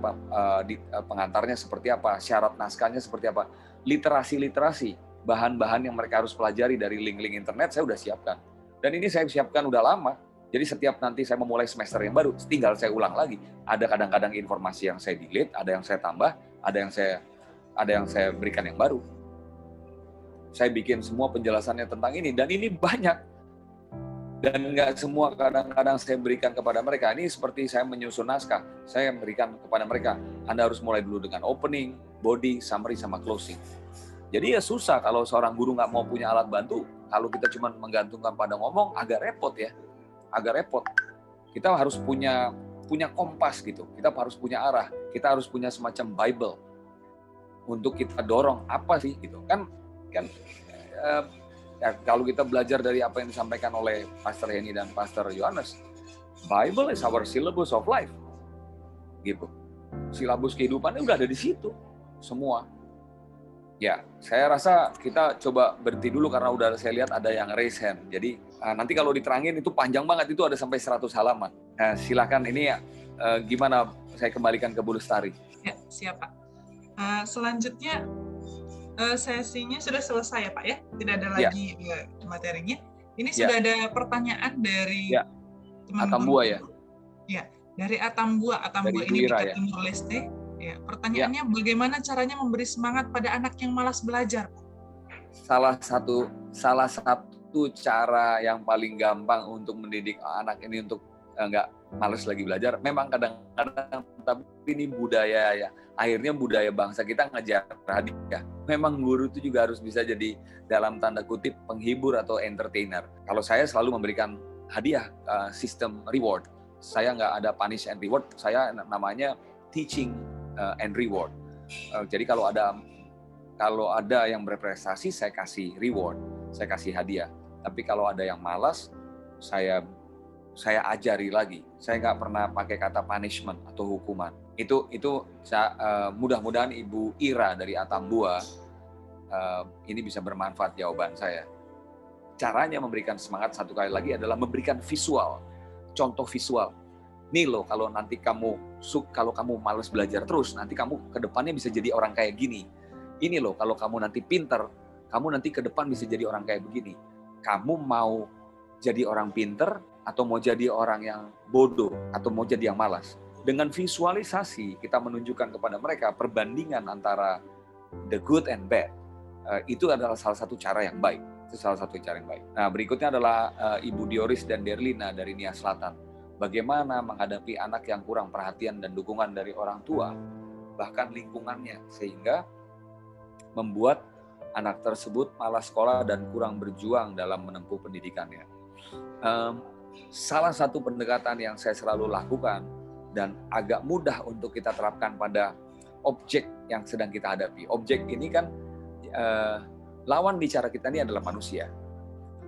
pengantarnya seperti apa, syarat naskahnya seperti apa, literasi, bahan-bahan yang mereka harus pelajari dari link-link internet saya udah siapkan. Dan ini saya siapkan udah lama. Jadi setiap nanti saya memulai semester yang baru, tinggal saya ulang lagi. Ada kadang-kadang informasi yang saya delete, ada yang saya tambah, ada yang saya berikan yang baru. Saya bikin semua penjelasannya tentang ini, dan ini banyak. Dan nggak semua kadang-kadang saya berikan kepada mereka. Ini seperti saya menyusun naskah, saya berikan kepada mereka. Anda harus mulai dulu dengan opening, body, summary, sama closing. Jadi ya susah kalau seorang guru nggak mau punya alat bantu. Kalau kita cuma menggantungkan pada ngomong, agak repot ya. Agak repot. Kita harus punya kompas gitu. Kita harus punya arah. Kita harus punya semacam Bible untuk kita dorong apa sih gitu. Kan ya, kalau kita belajar dari apa yang disampaikan oleh Pastor Henny dan Pastor Yohanes, Bible is our syllabus of life. Gitu. Silabus kehidupannya udah ada di situ semua. Ya, saya rasa kita coba berhenti dulu karena udah saya lihat ada yang raise hand. Jadi nanti kalau diterangin itu panjang banget, itu ada sampai 100 halaman. Nah, silakan ini ya, gimana saya kembalikan ke Bu Lestari. Ya, siap Pak. Selanjutnya sesinya sudah selesai ya Pak ya? Tidak ada lagi materinya. Ini sudah ada pertanyaan dari teman-teman. Atambua ya? Ya, dari Atambua. Atambua ini di Timur Leste. Ya, pertanyaannya bagaimana caranya memberi semangat pada anak yang malas belajar? Salah satu cara yang paling gampang untuk mendidik anak ini untuk nggak malas lagi belajar, memang kadang-kadang, tapi ini budaya ya. Akhirnya budaya bangsa kita ngejar hadiah. Memang guru itu juga harus bisa jadi dalam tanda kutip penghibur atau entertainer. Kalau saya selalu memberikan hadiah, sistem reward. Saya nggak ada punish and reward, saya namanya teaching and reward. Jadi kalau ada yang berprestasi, saya kasih reward, saya kasih hadiah. Tapi kalau ada yang malas, saya ajari lagi. Saya nggak pernah pakai kata punishment atau hukuman. Itu mudah-mudahan Ibu Ira dari Atambua ini bisa bermanfaat jawaban saya. Caranya memberikan semangat satu kali lagi adalah memberikan visual, contoh visual. Nih loh, kalau nanti kalau kamu malas belajar terus, nanti kamu ke depannya bisa jadi orang kayak gini. Ini loh, kalau kamu nanti pinter, kamu nanti ke depan bisa jadi orang kayak begini. Kamu mau jadi orang pinter atau mau jadi orang yang bodoh atau mau jadi yang malas? Dengan visualisasi kita menunjukkan kepada mereka perbandingan antara the good and bad. Itu adalah salah satu cara yang baik. Nah, berikutnya adalah Ibu Dioris dan Derlina dari Nia Selatan. Bagaimana menghadapi anak yang kurang perhatian dan dukungan dari orang tua, bahkan lingkungannya, sehingga membuat anak tersebut malas sekolah dan kurang berjuang dalam menempuh pendidikannya. Salah satu pendekatan yang saya selalu lakukan dan agak mudah untuk kita terapkan pada objek yang sedang kita hadapi. Objek ini kan lawan bicara kita ini adalah manusia.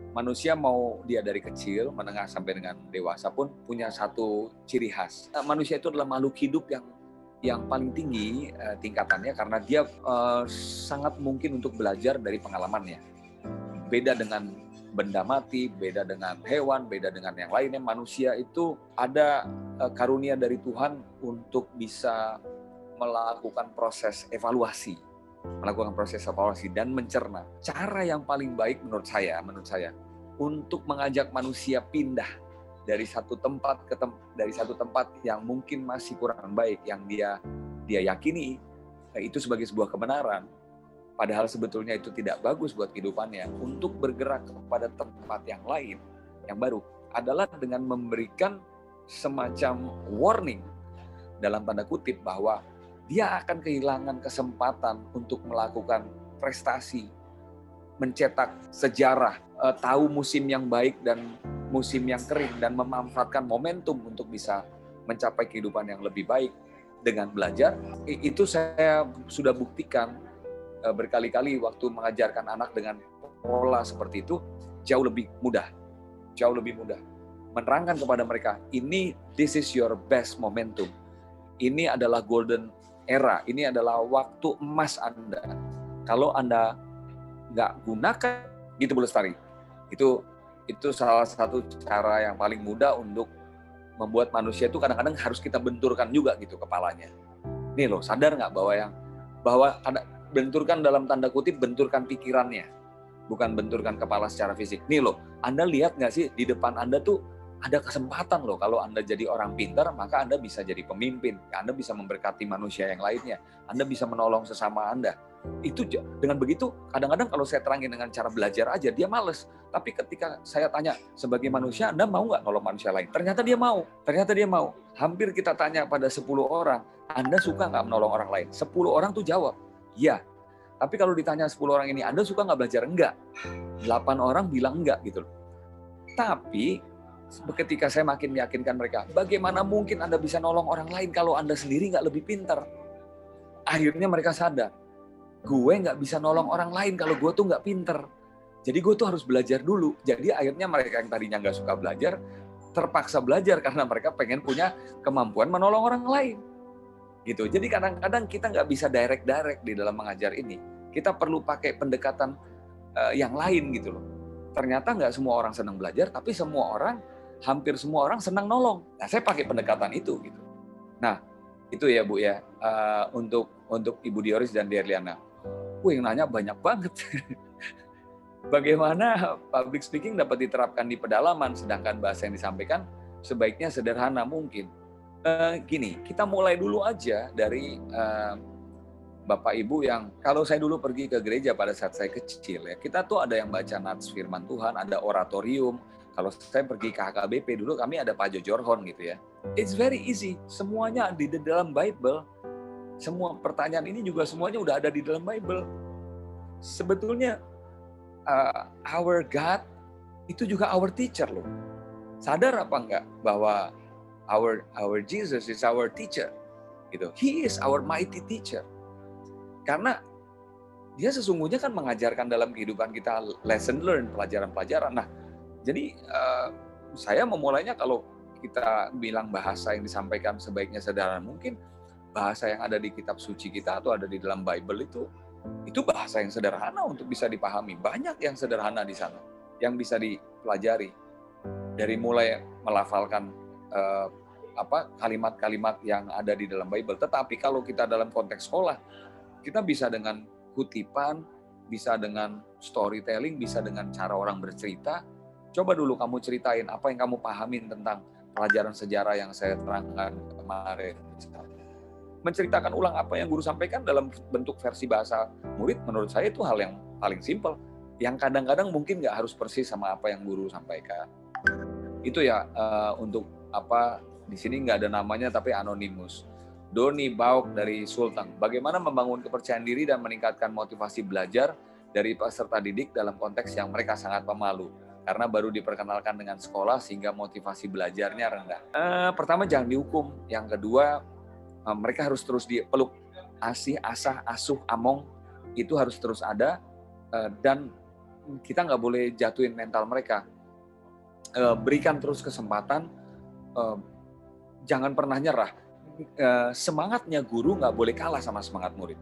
Manusia mau dia dari kecil, menengah sampai dengan dewasa pun punya satu ciri khas. Manusia itu adalah makhluk hidup yang paling tinggi tingkatannya karena dia sangat mungkin untuk belajar dari pengalamannya. Beda dengan benda mati, beda dengan hewan, beda dengan yang lainnya. Manusia itu ada karunia dari Tuhan untuk bisa melakukan proses evaluasi dan mencerna. Cara yang paling baik menurut saya untuk mengajak manusia pindah dari satu tempat yang mungkin masih kurang baik, yang dia yakini itu sebagai sebuah kebenaran, padahal sebetulnya itu tidak bagus buat kehidupannya, untuk bergerak kepada tempat yang lain, yang baru, adalah dengan memberikan semacam warning dalam tanda kutip bahwa dia akan kehilangan kesempatan untuk melakukan prestasi, mencetak sejarah, tahu musim yang baik dan musim yang kering, dan memanfaatkan momentum untuk bisa mencapai kehidupan yang lebih baik dengan belajar. Itu saya sudah buktikan berkali-kali waktu mengajarkan anak dengan pola seperti itu, jauh lebih mudah. Menerangkan kepada mereka, this is your best momentum. Ini adalah golden era, ini adalah waktu emas Anda. Kalau Anda nggak gunakan, gitu Bu Lestari. Itu salah satu cara yang paling mudah untuk membuat manusia itu kadang-kadang harus kita benturkan juga gitu kepalanya. Nih loh, sadar nggak bahwa ada benturkan dalam tanda kutip, benturkan pikirannya, bukan benturkan kepala secara fisik. Nih loh, Anda lihat nggak sih di depan Anda tuh ada kesempatan loh, kalau Anda jadi orang pintar, maka Anda bisa jadi pemimpin, Anda bisa memberkati manusia yang lainnya, Anda bisa menolong sesama Anda. Itu dengan begitu, kadang-kadang kalau saya terangin dengan cara belajar aja, dia males. Tapi ketika saya tanya, sebagai manusia, Anda mau nggak nolong manusia lain? Ternyata dia mau. Hampir kita tanya pada 10 orang, Anda suka nggak menolong orang lain? 10 orang tuh jawab, iya. Tapi kalau ditanya 10 orang ini, Anda suka nggak belajar? Enggak. 8 orang bilang enggak gitu loh. Tapi ketika saya makin meyakinkan mereka, bagaimana mungkin Anda bisa nolong orang lain kalau Anda sendiri nggak lebih pintar? Akhirnya mereka sadar, gue nggak bisa nolong orang lain kalau gue tuh nggak pintar. Jadi gue tuh harus belajar dulu. Jadi akhirnya mereka yang tadinya nggak suka belajar, terpaksa belajar karena mereka pengen punya kemampuan menolong orang lain. Gitu. Jadi kadang-kadang kita nggak bisa direct di dalam mengajar ini. Kita perlu pakai pendekatan yang lain gitu loh. Ternyata nggak semua orang senang belajar, tapi hampir semua orang senang nolong. Nah, saya pakai pendekatan itu gitu. Nah, itu ya Bu ya, untuk Ibu Dioris dan Derliana. Yang nanya banyak banget. Bagaimana public speaking dapat diterapkan di pedalaman, sedangkan bahasa yang disampaikan sebaiknya sederhana mungkin. Gini, kita mulai dulu aja dari Bapak Ibu yang, kalau saya dulu pergi ke gereja pada saat saya kecil ya, kita tuh ada yang baca nats firman Tuhan, ada oratorium. Kalau saya pergi ke HKBP dulu, kami ada Pak Jojorhon gitu ya. It's very easy, semuanya di dalam Bible. Semua pertanyaan ini juga semuanya udah ada di dalam Bible. Sebetulnya our God itu juga our teacher loh. Sadar apa enggak bahwa our Jesus is our teacher gitu. He is our mighty teacher. Karena dia sesungguhnya kan mengajarkan dalam kehidupan kita lesson learn, pelajaran-pelajaran. Nah, jadi saya memulainya kalau kita bilang bahasa yang disampaikan sebaiknya sederhana mungkin, bahasa yang ada di kitab suci kita atau ada di dalam Bible itu bahasa yang sederhana untuk bisa dipahami. Banyak yang sederhana di sana yang bisa dipelajari. Dari mulai melafalkan kalimat-kalimat yang ada di dalam Bible. Tetapi kalau kita dalam konteks sekolah, kita bisa dengan kutipan, bisa dengan storytelling, bisa dengan cara orang bercerita. Coba dulu kamu ceritain apa yang kamu pahamin tentang pelajaran sejarah yang saya terangkan kemarin. Menceritakan ulang apa yang guru sampaikan dalam bentuk versi bahasa murid, menurut saya itu hal yang paling simpel. Yang kadang-kadang mungkin nggak harus persis sama apa yang guru sampaikan. Itu ya untuk di sini nggak ada namanya tapi anonimus. Doni Bauk dari Sulteng. Bagaimana membangun kepercayaan diri dan meningkatkan motivasi belajar dari peserta didik dalam konteks yang mereka sangat pemalu. Karena baru diperkenalkan dengan sekolah sehingga motivasi belajarnya rendah. Pertama, jangan dihukum. Yang kedua, mereka harus terus dipeluk. Asih, asah, asuh, among. itu harus terus ada, dan kita nggak boleh jatuhin mental mereka. Berikan terus kesempatan, jangan pernah nyerah. Semangatnya guru nggak boleh kalah sama semangat murid.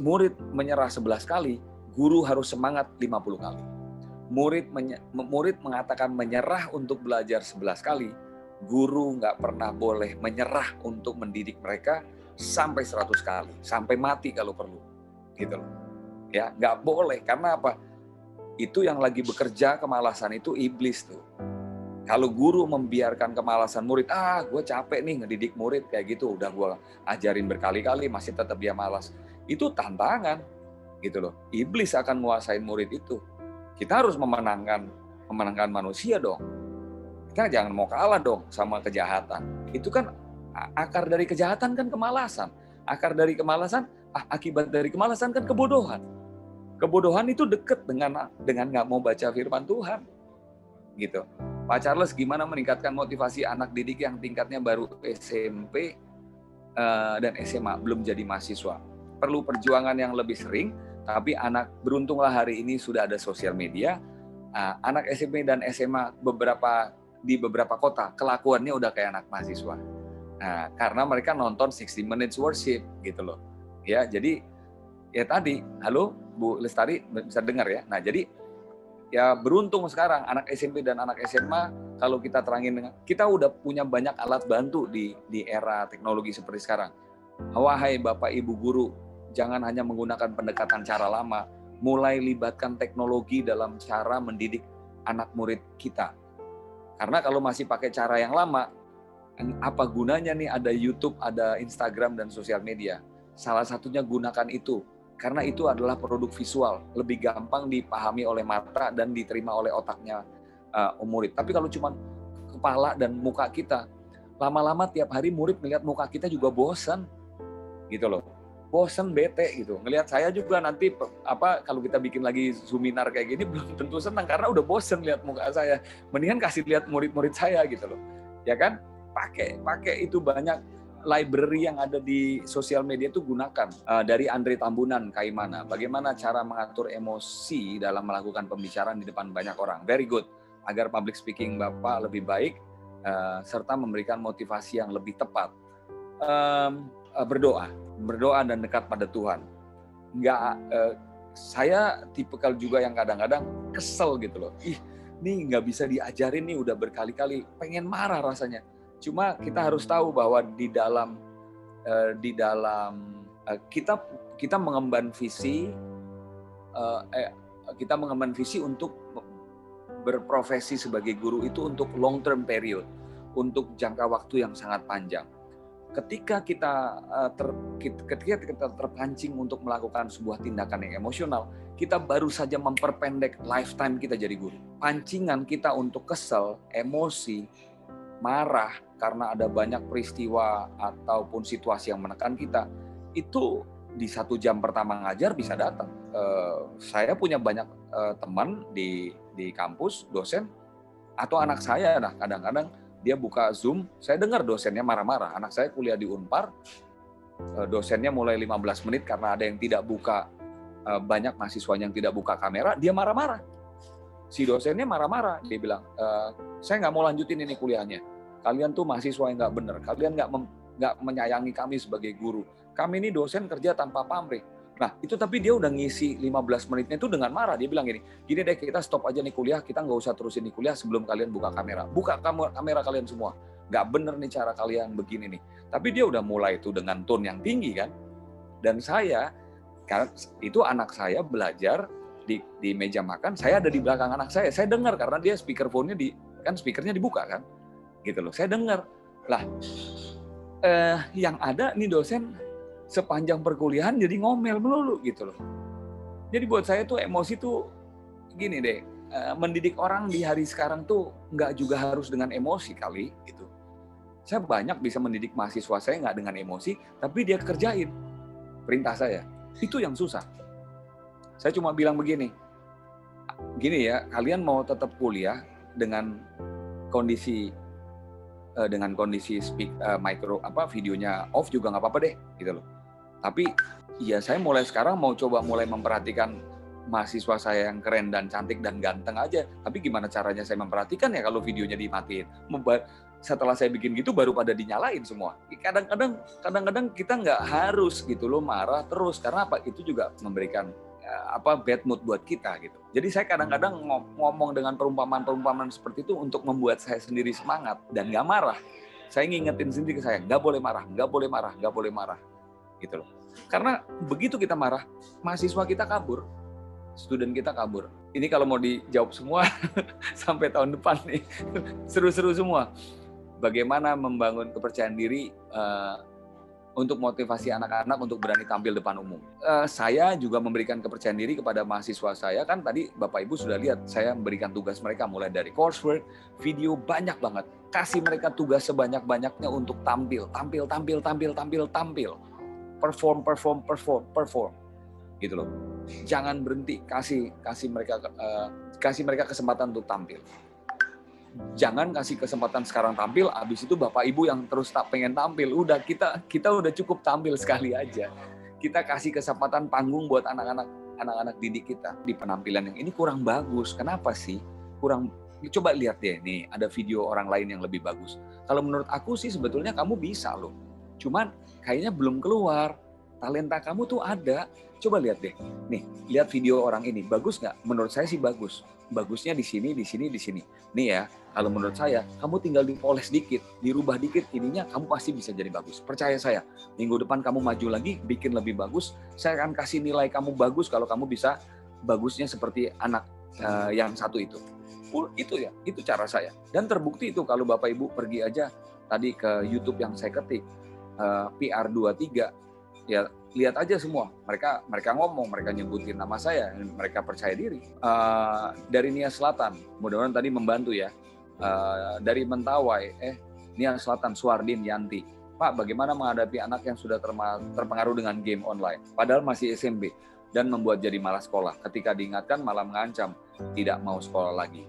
Murid menyerah 11 kali, guru harus semangat 50 kali. Murid mengatakan menyerah untuk belajar 11 kali, guru nggak pernah boleh menyerah untuk mendidik mereka sampai 100 kali, sampai mati kalau perlu, gitu loh. Ya, nggak boleh, karena apa? Itu yang lagi bekerja kemalasan itu iblis tuh. Kalau guru membiarkan kemalasan murid, gue capek nih ngedidik murid kayak gitu, udah gue ajarin berkali-kali masih tetap dia malas. Itu tantangan, gitu loh. Iblis akan menguasain murid itu. Kita harus memenangkan manusia dong. Kita jangan mau kalah dong sama kejahatan. Itu kan akar dari kejahatan kan kemalasan. Akar dari kemalasan, akibat dari kemalasan kan kebodohan. Kebodohan itu deket dengan nggak mau baca firman Tuhan, gitu. Pak Charles, gimana meningkatkan motivasi anak didik yang tingkatnya baru SMP dan SMA, belum jadi mahasiswa? Perlu perjuangan yang lebih sering, tapi beruntunglah hari ini sudah ada sosial media. Anak SMP dan SMA di beberapa kota kelakuannya udah kayak anak mahasiswa. Karena mereka nonton 60 Minutes Worship, gitu loh. Ya, jadi ya tadi, halo Bu Lestari, bisa dengar ya. Nah, jadi ya beruntung sekarang anak SMP dan anak SMA, kalau kita terangin dengan, kita udah punya banyak alat bantu di era teknologi seperti sekarang. Wahai Bapak Ibu guru, jangan hanya menggunakan pendekatan cara lama, mulai libatkan teknologi dalam cara mendidik anak murid kita. Karena kalau masih pakai cara yang lama, apa gunanya nih ada YouTube, ada Instagram dan sosial media? Salah satunya gunakan itu. Karena itu adalah produk visual, lebih gampang dipahami oleh mata dan diterima oleh otaknya murid. Tapi kalau cuma kepala dan muka kita, lama-lama tiap hari murid melihat muka kita juga bosan, gitu loh. Bosan, bete gitu. Ngelihat saya juga nanti kalau kita bikin lagi seminar kayak gini belum tentu senang karena udah bosan lihat muka saya. Mendingan kasih lihat murid-murid saya gitu loh. Ya kan? Pakai itu banyak. Library yang ada di sosial media itu gunakan. Dari Andre Tambunan, Kaimana, bagaimana cara mengatur emosi dalam melakukan pembicaraan di depan banyak orang. Very good. Agar public speaking Bapak lebih baik, serta memberikan motivasi yang lebih tepat. Berdoa dan dekat pada Tuhan. Saya tipikal juga yang kadang-kadang kesel gitu loh. Ini nggak bisa diajarin nih udah berkali-kali, pengen marah rasanya. Cuma kita harus tahu bahwa di dalam kita mengemban visi, untuk berprofesi sebagai guru itu untuk long term period, untuk jangka waktu yang sangat panjang. Ketika kita terpancing untuk melakukan sebuah tindakan yang emosional, kita baru saja memperpendek lifetime kita jadi guru. Pancingan kita untuk kesel, emosi, marah karena ada banyak peristiwa ataupun situasi yang menekan kita, itu di 1 jam pertama ngajar bisa datang. Saya punya banyak teman di kampus, dosen, atau anak saya, kadang-kadang dia buka Zoom, saya dengar dosennya marah-marah. Anak saya kuliah di Unpar, dosennya mulai 15 menit karena ada yang tidak buka, banyak mahasiswanya yang tidak buka kamera, dia marah-marah. Si dosennya marah-marah, dia bilang, saya nggak mau lanjutin ini kuliahnya. Kalian tuh mahasiswa yang nggak benar. Kalian nggak menyayangi kami sebagai guru. Kami ini dosen kerja tanpa pamrih. Nah, itu tapi dia udah ngisi 15 menitnya itu dengan marah. Dia bilang gini deh, kita stop aja nih kuliah. Kita nggak usah terusin nih kuliah sebelum kalian buka kamera. Buka kamera kalian semua. Nggak bener nih cara kalian begini nih. Tapi dia udah mulai itu dengan tone yang tinggi kan. Dan itu anak saya belajar di meja makan. Saya ada di belakang anak saya. Saya dengar karena dia speakerphone-nya speakernya dibuka kan. Gitu loh, saya dengar lah, yang ada nih dosen sepanjang perkuliahan jadi ngomel melulu gitu loh. Jadi buat saya tuh emosi tuh gini deh, mendidik orang di hari sekarang tuh nggak juga harus dengan emosi kali gitu. Saya banyak bisa mendidik mahasiswa saya nggak dengan emosi, tapi dia kerjain perintah saya. Itu yang susah. Saya cuma bilang begini ya, kalian mau tetap kuliah dengan kondisi videonya off juga nggak apa-apa deh gitu loh. Tapi ya saya mulai sekarang mau coba mulai memperhatikan mahasiswa saya yang keren dan cantik dan ganteng aja. Tapi gimana caranya saya memperhatikan ya kalau videonya dimatiin? Setelah saya bikin gitu baru pada dinyalain semua. Kadang-kadang kita nggak harus gitu loh marah terus, karena apa? Itu juga memberikan bad mood buat kita gitu. Jadi saya kadang-kadang ngomong dengan perumpamaan seperti itu untuk membuat saya sendiri semangat dan nggak marah. Saya ngingetin sendiri ke saya, nggak boleh marah, nggak boleh marah, nggak boleh marah, gitu loh. Karena begitu kita marah, mahasiswa kita kabur, student kita kabur. Ini kalau mau dijawab semua sampai tahun depan nih, seru-seru semua. Bagaimana membangun kepercayaan diri untuk motivasi anak-anak untuk berani tampil depan umum. Saya juga memberikan kepercayaan diri kepada mahasiswa saya. Kan tadi Bapak Ibu sudah lihat, saya memberikan tugas mereka mulai dari coursework, video banyak banget. Kasih mereka tugas sebanyak-banyaknya untuk tampil. Perform. Gitu loh. Jangan berhenti, kasih mereka kesempatan untuk tampil. Jangan kasih kesempatan sekarang tampil, habis itu Bapak Ibu yang terus tak pengen tampil. Udah kita udah cukup tampil sekali aja. Kita kasih kesempatan panggung buat anak-anak didik kita. Di penampilan yang ini kurang bagus. Kenapa sih? Coba lihat deh nih, ada video orang lain yang lebih bagus. Kalau menurut aku sih sebetulnya kamu bisa loh. Cuman kayaknya belum keluar. Talenta kamu tuh ada. Coba lihat deh. Nih, lihat video orang ini. Bagus nggak? Menurut saya sih bagus. Bagusnya di sini. Nih ya, kalau menurut saya, kamu tinggal dipoles dikit, dirubah dikit ininya, kamu pasti bisa jadi bagus. Percaya saya, minggu depan kamu maju lagi, bikin lebih bagus, saya akan kasih nilai kamu bagus kalau kamu bisa bagusnya seperti anak yang satu itu. Itu ya, itu cara saya. Dan terbukti itu kalau Bapak Ibu pergi aja tadi ke YouTube yang saya ketik, PR23, ya lihat aja semua. Mereka ngomong, mereka nyebutin nama saya, mereka percaya diri. Dari Nia Selatan, mudah-mudahan tadi membantu ya. Dari Mentawai, Nia Selatan, Suardin Yanti. Pak, bagaimana menghadapi anak yang sudah terpengaruh dengan game online, padahal masih SMP, dan membuat jadi malas sekolah. Ketika diingatkan malah mengancam, tidak mau sekolah lagi.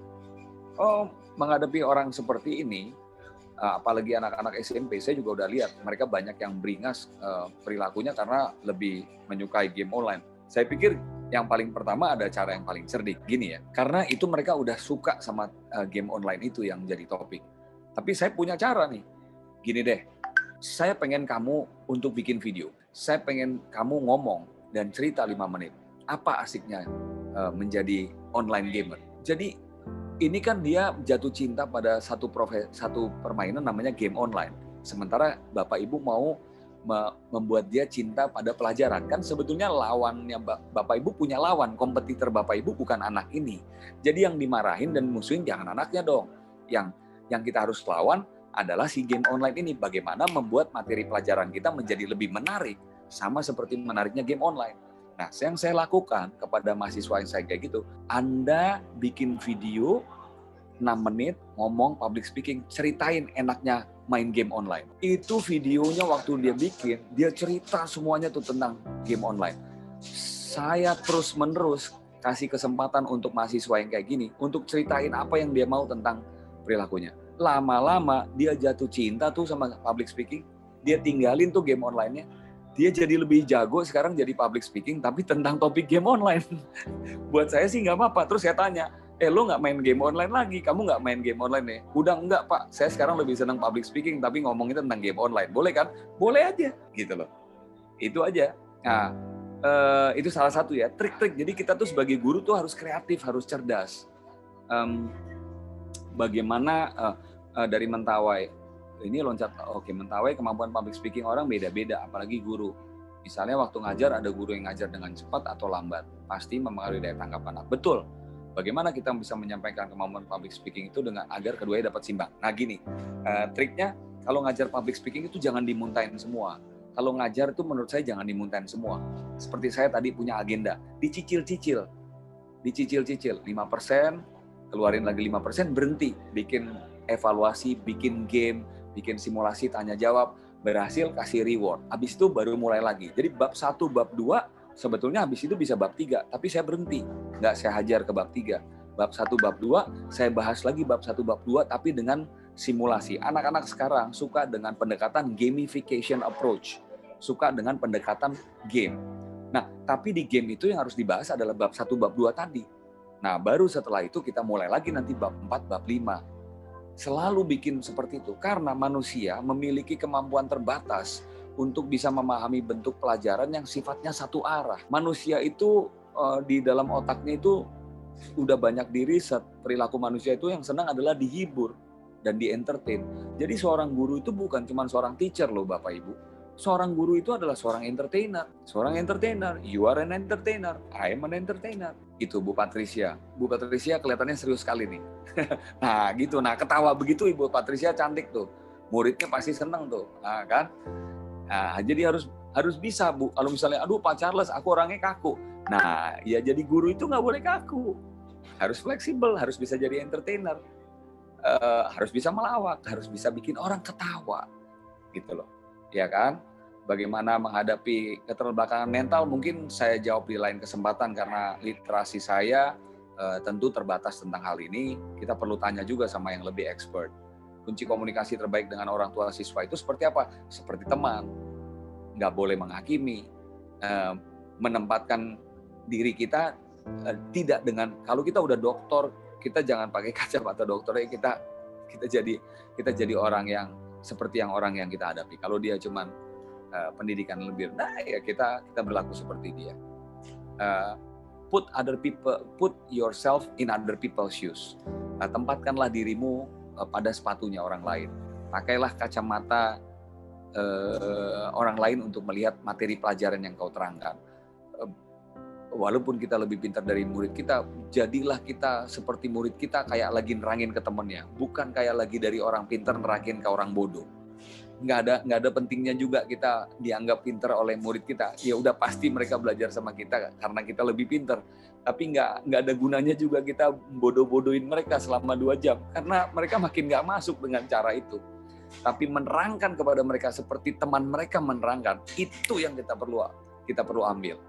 Menghadapi orang seperti ini, apalagi anak-anak SMP, saya juga udah lihat mereka banyak yang beringas perilakunya karena lebih menyukai game online. Saya pikir yang paling pertama ada cara yang paling cerdik, gini ya, karena itu mereka udah suka sama game online itu yang jadi topik. Tapi saya punya cara nih, gini deh, saya pengen kamu untuk bikin video, saya pengen kamu ngomong dan cerita 5 menit, apa asiknya menjadi online gamer. Jadi ini kan dia jatuh cinta pada satu permainan namanya game online. Sementara Bapak Ibu mau membuat dia cinta pada pelajaran. Kan sebetulnya lawannya Bapak Ibu punya lawan, kompetitor Bapak Ibu bukan anak ini. Jadi yang dimarahin dan musuhin jangan anaknya dong. Yang kita harus lawan adalah si game online ini. Bagaimana membuat materi pelajaran kita menjadi lebih menarik. Sama seperti menariknya game online. Nah, yang saya lakukan kepada mahasiswa yang saya kayak gitu, Anda bikin video 6 menit, ngomong public speaking, ceritain enaknya main game online. Itu videonya waktu dia bikin, dia cerita semuanya tuh tentang game online. Saya terus-menerus kasih kesempatan untuk mahasiswa yang kayak gini, untuk ceritain apa yang dia mau tentang perilakunya. Lama-lama dia jatuh cinta tuh sama public speaking, dia tinggalin tuh game online-nya. Dia jadi lebih jago sekarang jadi public speaking, tapi tentang topik game online. Buat saya sih nggak apa-apa. Terus saya tanya, lo nggak main game online lagi? Kamu nggak main game online ya? Udah enggak, Pak. Saya sekarang lebih senang public speaking, tapi ngomongin tentang game online. Boleh kan? Boleh aja. Gitu loh. Itu aja. Nah, itu salah satu ya, trik-trik. Jadi kita tuh sebagai guru tuh harus kreatif, harus cerdas. Bagaimana dari Mentawai, ini loncat, oke, Mentawai kemampuan public speaking orang beda-beda, apalagi guru. Misalnya waktu ngajar, ada guru yang ngajar dengan cepat atau lambat, pasti mempengaruhi daya tangkap anak. Betul. Bagaimana kita bisa menyampaikan kemampuan public speaking itu dengan agar keduanya dapat simbang? Nah gini, triknya kalau ngajar public speaking itu jangan dimuntahin semua. Kalau ngajar itu menurut saya jangan dimuntahin semua. Seperti saya tadi punya agenda, dicicil-cicil, 5%, keluarin lagi 5%, berhenti, bikin evaluasi, bikin game, bikin simulasi tanya jawab, berhasil kasih reward. Habis itu baru mulai lagi. Jadi bab 1, bab 2 sebetulnya habis itu bisa bab 3, tapi saya berhenti. Nggak saya hajar ke bab 3. Bab 1, bab 2, saya bahas lagi bab 1, bab 2, tapi dengan simulasi. Anak-anak sekarang suka dengan pendekatan gamification approach. suka dengan pendekatan game. Nah, tapi di game itu yang harus dibahas adalah bab 1, bab 2 tadi. Nah, baru setelah itu kita mulai lagi nanti bab 4, bab 5. Selalu bikin seperti itu, karena manusia memiliki kemampuan terbatas untuk bisa memahami bentuk pelajaran yang sifatnya satu arah. Manusia itu di dalam otaknya itu udah banyak di riset, perilaku manusia itu yang senang adalah dihibur dan di-entertain. Jadi seorang guru itu bukan cuma seorang teacher loh Bapak Ibu. Seorang guru itu adalah seorang entertainer. Seorang entertainer, you are an entertainer, I am an entertainer. Itu Bu Patricia. Bu Patricia kelihatannya serius sekali nih. Nah gitu, nah ketawa begitu Ibu Patricia cantik tuh. Muridnya pasti seneng tuh, nah, kan? Nah, jadi harus bisa Bu. Kalau misalnya, aduh Pak Charles, aku orangnya kaku. Nah, ya jadi guru itu nggak boleh kaku. Harus fleksibel, harus bisa jadi entertainer. Harus bisa melawak, harus bisa bikin orang ketawa. Gitu loh. Ya kan? Bagaimana menghadapi keterbelakangan mental, mungkin saya jawab di lain kesempatan karena literasi saya tentu terbatas tentang hal ini. Kita perlu tanya juga sama yang lebih expert. Kunci komunikasi terbaik dengan orang tua siswa itu seperti apa? Seperti teman. Nggak boleh menghakimi. Menempatkan diri kita tidak dengan, kalau kita udah dokter, kita jangan pakai kacamata dokternya, kita jadi orang yang seperti yang orang yang kita hadapi. Kalau dia cuman pendidikan lebih rendah, ya kita berlaku seperti dia. Put yourself in other people's shoes. Tempatkanlah dirimu pada sepatunya orang lain. Pakailah kacamata orang lain untuk melihat materi pelajaran yang kau terangkan. Walaupun kita lebih pintar dari murid kita, jadilah kita seperti murid kita, kayak lagi nerangin ke temennya, bukan kayak lagi dari orang pintar nerangin ke orang bodoh. Nggak ada pentingnya juga kita dianggap pintar oleh murid kita. Ya udah pasti mereka belajar sama kita karena kita lebih pintar. Tapi nggak ada gunanya juga kita bodoh-bodohin mereka selama 2 jam, karena mereka makin nggak masuk dengan cara itu. Tapi menerangkan kepada mereka seperti teman mereka menerangkan, itu yang kita perlu ambil.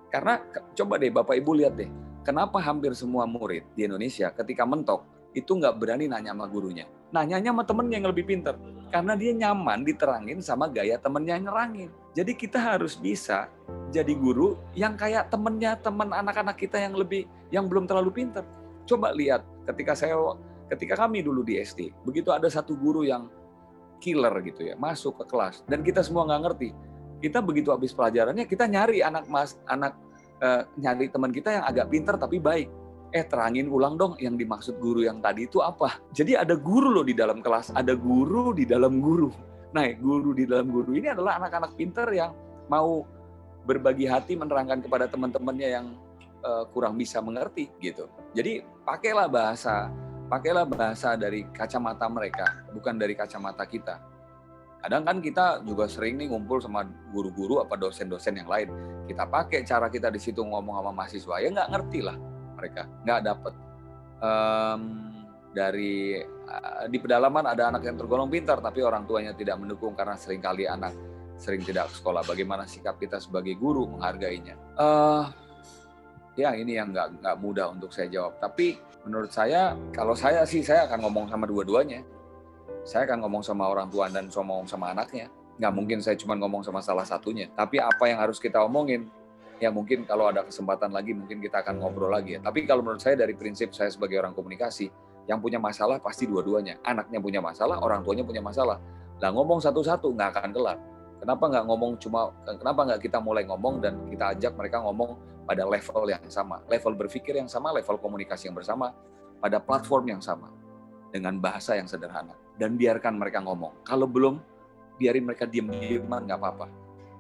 Karena coba deh Bapak Ibu lihat deh, kenapa hampir semua murid di Indonesia ketika mentok itu nggak berani nanya sama gurunya. Nanyanya sama temennya yang lebih pintar. Karena dia nyaman diterangin sama gaya temennya yang nerangin. Jadi kita harus bisa jadi guru yang kayak temen anak-anak kita yang belum terlalu pintar. Coba lihat ketika kami dulu di SD, begitu ada satu guru yang killer gitu ya, masuk ke kelas dan kita semua nggak ngerti. Kita begitu habis pelajarannya, kita nyari nyari teman kita yang agak pintar tapi baik. Terangin ulang dong yang dimaksud guru yang tadi itu apa. Jadi ada guru loh di dalam kelas, ada guru di dalam guru. Nah, guru di dalam guru ini adalah anak-anak pintar yang mau berbagi hati menerangkan kepada teman-temannya yang kurang bisa mengerti gitu. Jadi pakailah bahasa dari kacamata mereka, bukan dari kacamata kita. Kadang kan kita juga sering nih ngumpul sama guru-guru apa dosen-dosen yang lain. Kita pakai cara kita di situ ngomong sama mahasiswa, ya nggak ngerti lah mereka, nggak dapet. Di pedalaman ada anak yang tergolong pintar, tapi orang tuanya tidak mendukung karena seringkali anak sering tidak ke sekolah. Bagaimana sikap kita sebagai guru menghargainya? Ya ini yang nggak mudah untuk saya jawab. Tapi menurut saya, kalau saya akan ngomong sama dua-duanya. Saya akan ngomong sama orang tua dan ngomong sama anaknya. Nggak mungkin saya cuma ngomong sama salah satunya. Tapi apa yang harus kita omongin, ya mungkin kalau ada kesempatan lagi, mungkin kita akan ngobrol lagi ya. Tapi kalau menurut saya dari prinsip saya sebagai orang komunikasi, yang punya masalah pasti dua-duanya. Anaknya punya masalah, orang tuanya punya masalah. Lah ngomong satu-satu nggak akan kelar. Kenapa nggak kita mulai ngomong dan kita ajak mereka ngomong pada level yang sama. Level berpikir yang sama, level komunikasi yang bersama, pada platform yang sama. Dengan bahasa yang sederhana. Dan biarkan mereka ngomong. Kalau belum, biarin mereka diam-diaman, nggak apa-apa.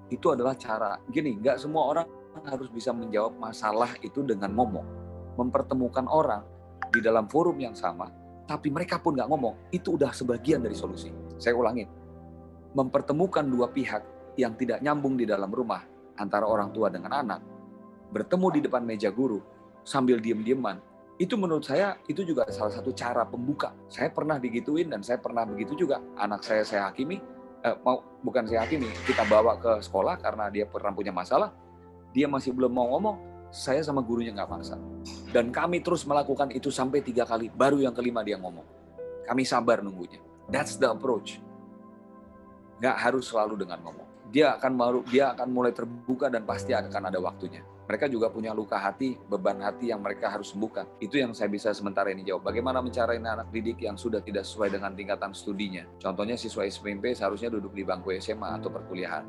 Itu adalah cara. Gini, nggak semua orang harus bisa menjawab masalah itu dengan ngomong. Mempertemukan orang di dalam forum yang sama, tapi mereka pun nggak ngomong. Itu udah sebagian dari solusi. Saya ulangin. Mempertemukan dua pihak yang tidak nyambung di dalam rumah, antara orang tua dengan anak, bertemu di depan meja guru, sambil diam-diaman, itu menurut saya itu juga salah satu cara pembuka. Saya pernah digituin dan saya pernah begitu juga. Anak saya hakimi, bukan saya hakimi, kita bawa ke sekolah karena dia pernah punya masalah. Dia masih belum mau ngomong, saya sama gurunya nggak maksa. Dan kami terus melakukan itu sampai 3 kali, baru yang kelima dia ngomong. Kami sabar nunggunya. That's the approach. Nggak harus selalu dengan ngomong. dia akan mulai terbuka dan pasti akan ada waktunya. Mereka juga punya luka hati, beban hati yang mereka harus sembuhkan. Itu yang saya bisa sementara ini jawab. Bagaimana mencari anak didik yang sudah tidak sesuai dengan tingkatan studinya? Contohnya siswa SMP seharusnya duduk di bangku SMA atau perkuliahan.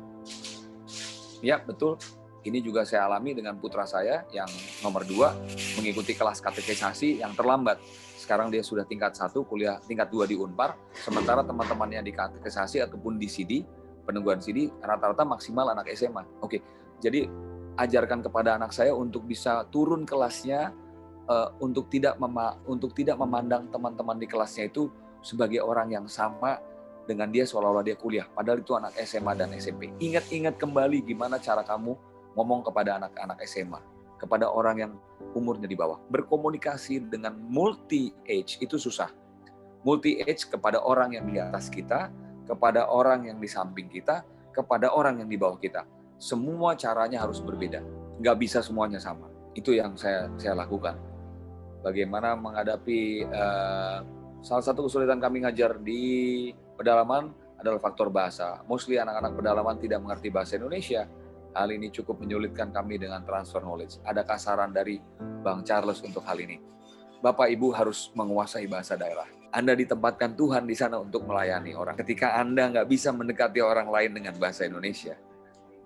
Ya, betul. Ini juga saya alami dengan putra saya yang nomor 2, mengikuti kelas katekisasi yang terlambat. Sekarang dia sudah tingkat 1, kuliah tingkat 2 di Unpar, sementara teman-temannya di katekisasi ataupun di CD, penungguan CD, rata-rata maksimal anak SMA. Oke, jadi ajarkan kepada anak saya untuk bisa turun kelasnya, untuk tidak memandang teman-teman di kelasnya itu sebagai orang yang sama dengan dia seolah-olah dia kuliah. Padahal itu anak SMA dan SMP. Ingat-ingat kembali gimana cara kamu ngomong kepada anak-anak SMA, kepada orang yang umurnya di bawah. Berkomunikasi dengan multi-age itu susah. Multi-age kepada orang yang di atas kita, kepada orang yang di samping kita, kepada orang yang di bawah kita. Semua caranya harus berbeda. Nggak bisa semuanya sama. Itu yang saya lakukan. Bagaimana menghadapi salah satu kesulitan kami ngajar di pedalaman adalah faktor bahasa. Mostly anak-anak pedalaman tidak mengerti bahasa Indonesia. Hal ini cukup menyulitkan kami dengan transfer knowledge. Ada saran dari Bang Charles untuk hal ini. Bapak Ibu harus menguasai bahasa daerah. Anda ditempatkan Tuhan di sana untuk melayani orang. Ketika Anda nggak bisa mendekati orang lain dengan bahasa Indonesia,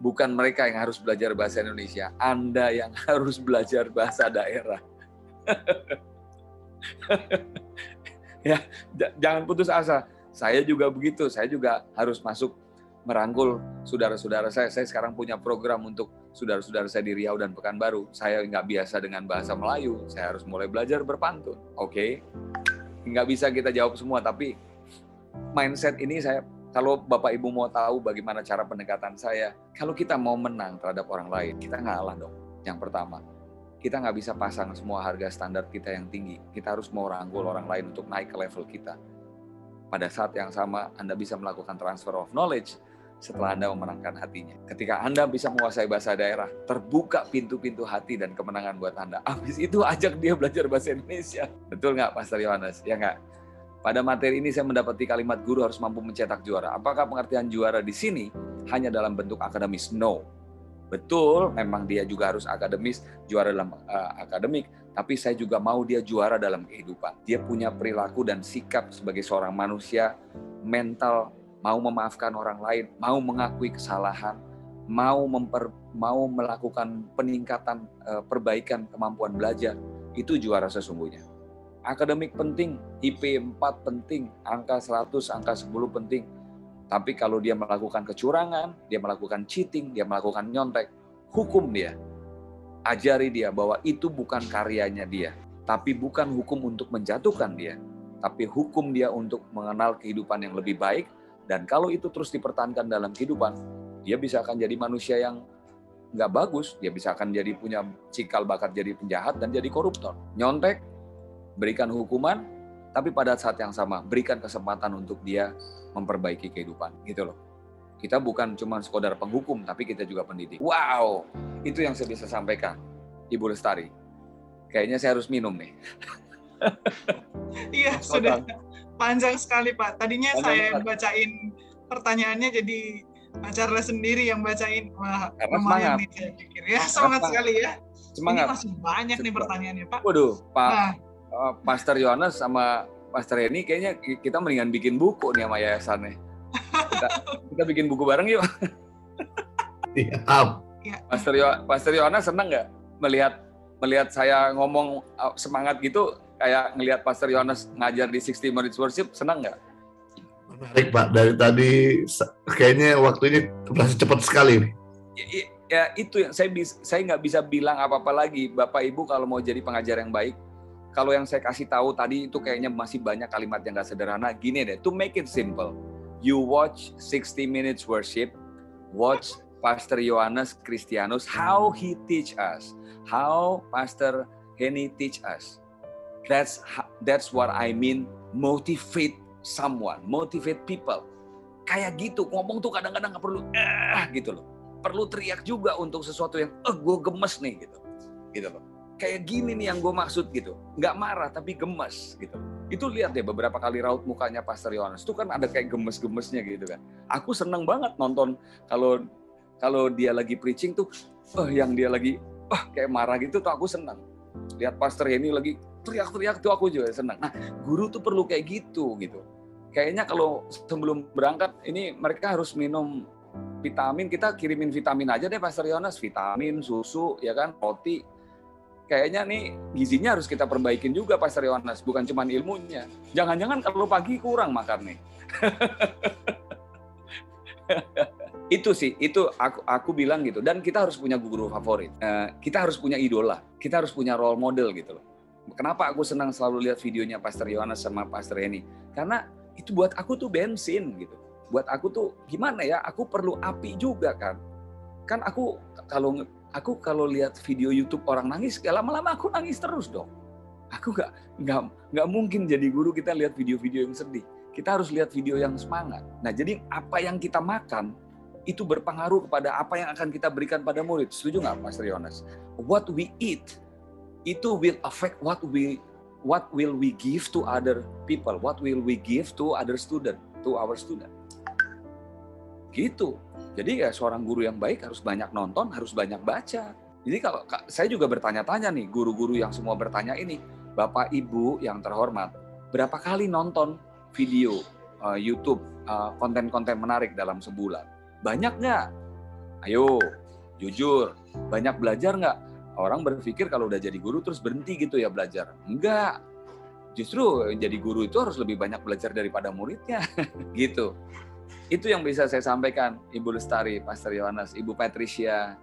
bukan mereka yang harus belajar bahasa Indonesia, Anda yang harus belajar bahasa daerah. Ya, jangan putus asa. Saya juga begitu. Saya juga harus masuk merangkul saudara-saudara saya. Saya sekarang punya program untuk saudara-saudara saya di Riau dan Pekanbaru. Saya nggak biasa dengan bahasa Melayu. Saya harus mulai belajar berpantun. Oke? Nggak bisa kita jawab semua, tapi mindset ini kalau Bapak Ibu mau tahu bagaimana cara pendekatan saya, kalau kita mau menang terhadap orang lain, kita ngalah dong. Yang pertama, kita nggak bisa pasang semua harga standar kita yang tinggi. Kita harus mau rangkul orang lain untuk naik ke level kita. Pada saat yang sama, Anda bisa melakukan transfer of knowledge setelah Anda memenangkan hatinya. Ketika Anda bisa menguasai bahasa daerah, terbuka pintu-pintu hati dan kemenangan buat Anda. Habis itu ajak dia belajar bahasa Indonesia. Betul nggak, Pastor Yohanes? Ya nggak? Pada materi ini saya mendapati kalimat guru harus mampu mencetak juara. Apakah pengertian juara di sini hanya dalam bentuk akademis? No. Betul, memang dia juga harus akademis, juara dalam akademik. Tapi saya juga mau dia juara dalam kehidupan. Dia punya perilaku dan sikap sebagai seorang manusia, mental, mau memaafkan orang lain, mau mengakui kesalahan, mau melakukan peningkatan, perbaikan kemampuan belajar. Itu juara sesungguhnya. Akademik penting, IP 4 penting, angka 100, angka 10 penting. Tapi kalau dia melakukan kecurangan, dia melakukan cheating, dia melakukan nyontek, hukum dia. Ajari dia bahwa itu bukan karyanya dia. Tapi bukan hukum untuk menjatuhkan dia. Tapi hukum dia untuk mengenal kehidupan yang lebih baik. Dan kalau itu terus dipertahankan dalam kehidupan, dia bisa akan jadi manusia yang nggak bagus. Dia bisa akan jadi punya cikal bakat jadi penjahat dan jadi koruptor. Nyontek, berikan hukuman, tapi pada saat yang sama berikan kesempatan untuk dia memperbaiki kehidupan, gitu loh. Kita bukan cuma sekedar penghukum, tapi kita juga pendidik. Wow, itu yang saya bisa sampaikan, Ibu Lestari. Kayaknya saya harus minum nih. Iya, sudah panjang sekali Pak. Tadinya saya bacain pertanyaannya, jadi Pak Charles sendiri yang bacain. Wah, lumayan nih saya pikir ya. Semangat sekali ya. Semangat. Ini masih banyak nih pertanyaannya Pak. Waduh, Pak. Pastor Yohanes sama Pastor Henny kayaknya kita mendingan bikin buku nih sama yayasannya. Kita bikin buku bareng yuk. Siap. Pastor Yohanes senang nggak melihat saya ngomong semangat gitu, kayak ngelihat Pastor Yohanes ngajar di 60 Minutes Worship, senang nggak? Menarik Pak, dari tadi kayaknya waktunya berasa cepat sekali nih. Ya itu yang saya nggak bisa bilang apa-apa lagi. Bapak Ibu kalau mau jadi pengajar yang baik, kalau yang saya kasih tahu tadi itu kayaknya masih banyak kalimat yang nggak sederhana. Gini deh, to make it simple, you watch 60 Minutes Worship, watch Pastor Yohanes Christianus, how he teach us, how Pastor Henny teach us. That's what I mean, motivate someone, motivate people. Kayak gitu, ngomong tuh kadang-kadang nggak perlu gitu loh. Perlu teriak juga untuk sesuatu yang gue gemes nih gitu loh. Kayak gini nih yang gue maksud gitu, nggak marah tapi gemes gitu. Itu lihat deh beberapa kali raut mukanya Pastor Yohanes. Itu kan ada kayak gemes-gemesnya gitu kan. Aku seneng banget nonton kalau dia lagi preaching tuh, yang dia lagi kayak marah gitu tuh aku seneng. Lihat Pastor Henny lagi teriak-teriak tuh aku juga seneng. Nah, guru tuh perlu kayak gitu. Kayaknya kalau sebelum berangkat ini mereka harus minum vitamin, kita kirimin vitamin aja deh Pastor Yohanes, vitamin, susu, ya kan, roti. Kayaknya nih gizinya harus kita perbaikin juga Pastor Yohanes, bukan cuma ilmunya. Jangan-jangan kalau pagi kurang makan nih. Itu sih, itu aku bilang gitu. Dan kita harus punya guru favorit. Kita harus punya idola, kita harus punya role model gitu loh. Kenapa aku senang selalu lihat videonya Pastor Yohanes sama Pastor Henny? Karena itu buat aku tuh bensin gitu. Buat aku tuh gimana ya? Aku perlu api juga kan. Kan aku kalau lihat video YouTube orang nangis, lama-lama aku nangis terus dong. Aku nggak mungkin jadi guru kita lihat video-video yang sedih. Kita harus lihat video yang semangat. Nah, jadi apa yang kita makan itu berpengaruh kepada apa yang akan kita berikan pada murid. Setuju nggak, Pastor Yohanes? What we eat itu will affect what will we give to other people, what will we give to other student, to our student. Gitu. Jadi ya seorang guru yang baik harus banyak nonton, harus banyak baca. Jadi kalau saya juga bertanya-tanya nih, guru-guru yang semua bertanya ini, Bapak Ibu yang terhormat, berapa kali nonton video YouTube konten-konten menarik dalam sebulan? Banyak nggak? Ayo, jujur, banyak belajar nggak? Orang berpikir kalau udah jadi guru terus berhenti gitu ya belajar. Enggak. Justru jadi guru itu harus lebih banyak belajar daripada muridnya. Gitu. Itu yang bisa saya sampaikan, Ibu Lestari, Pastor Yohanes, Ibu Patricia.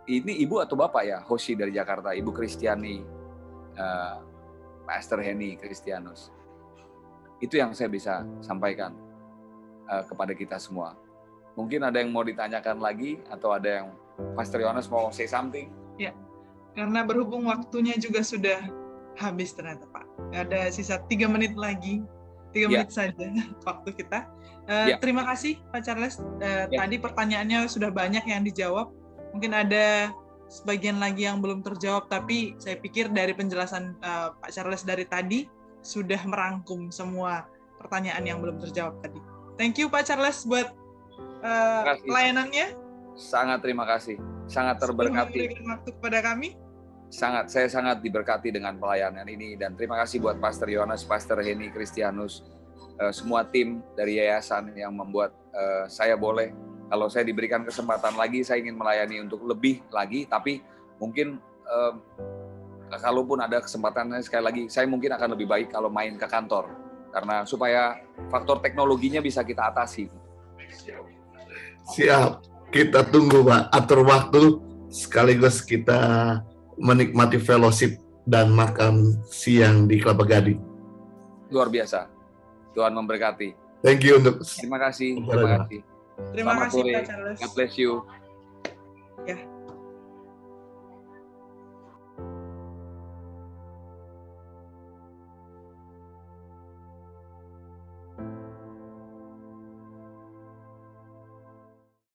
Ini Ibu atau Bapak ya? Hoshi dari Jakarta, Ibu Kristiani, Pastor Henny Kristianus. Itu yang saya bisa sampaikan kepada kita semua. Mungkin ada yang mau ditanyakan lagi atau ada yang Pastor Yohanes mau say something? Ya, karena berhubung waktunya juga sudah habis ternyata Pak. Ada sisa 3 menit lagi, 3 menit saja waktu kita. Terima kasih Pak Charles. Tadi pertanyaannya sudah banyak yang dijawab. Mungkin ada sebagian lagi yang belum terjawab, tapi saya pikir dari penjelasan Pak Charles dari tadi sudah merangkum semua pertanyaan yang belum terjawab tadi. Thank you Pak Charles buat pelayanannya. Sangat terima kasih, sangat terberkati. Memberikan waktu kepada kami. Saya sangat diberkati dengan pelayanan ini dan terima kasih buat Pastor Yohanes, Pastor Henny Kristianus, semua tim dari yayasan yang membuat saya boleh, kalau saya diberikan kesempatan lagi, saya ingin melayani untuk lebih lagi, tapi mungkin kalaupun ada kesempatannya sekali lagi, saya mungkin akan lebih baik kalau main ke kantor, karena supaya faktor teknologinya bisa kita atasi. Siap. Kita tunggu Pak, atur waktu sekaligus kita menikmati fellowship dan makan siang di Kelapa Gading. Luar biasa. Tuhan memberkati. Thank you untuk. Terima kasih. Terima kasih Selamat Pak Charles. God bless you. Ya.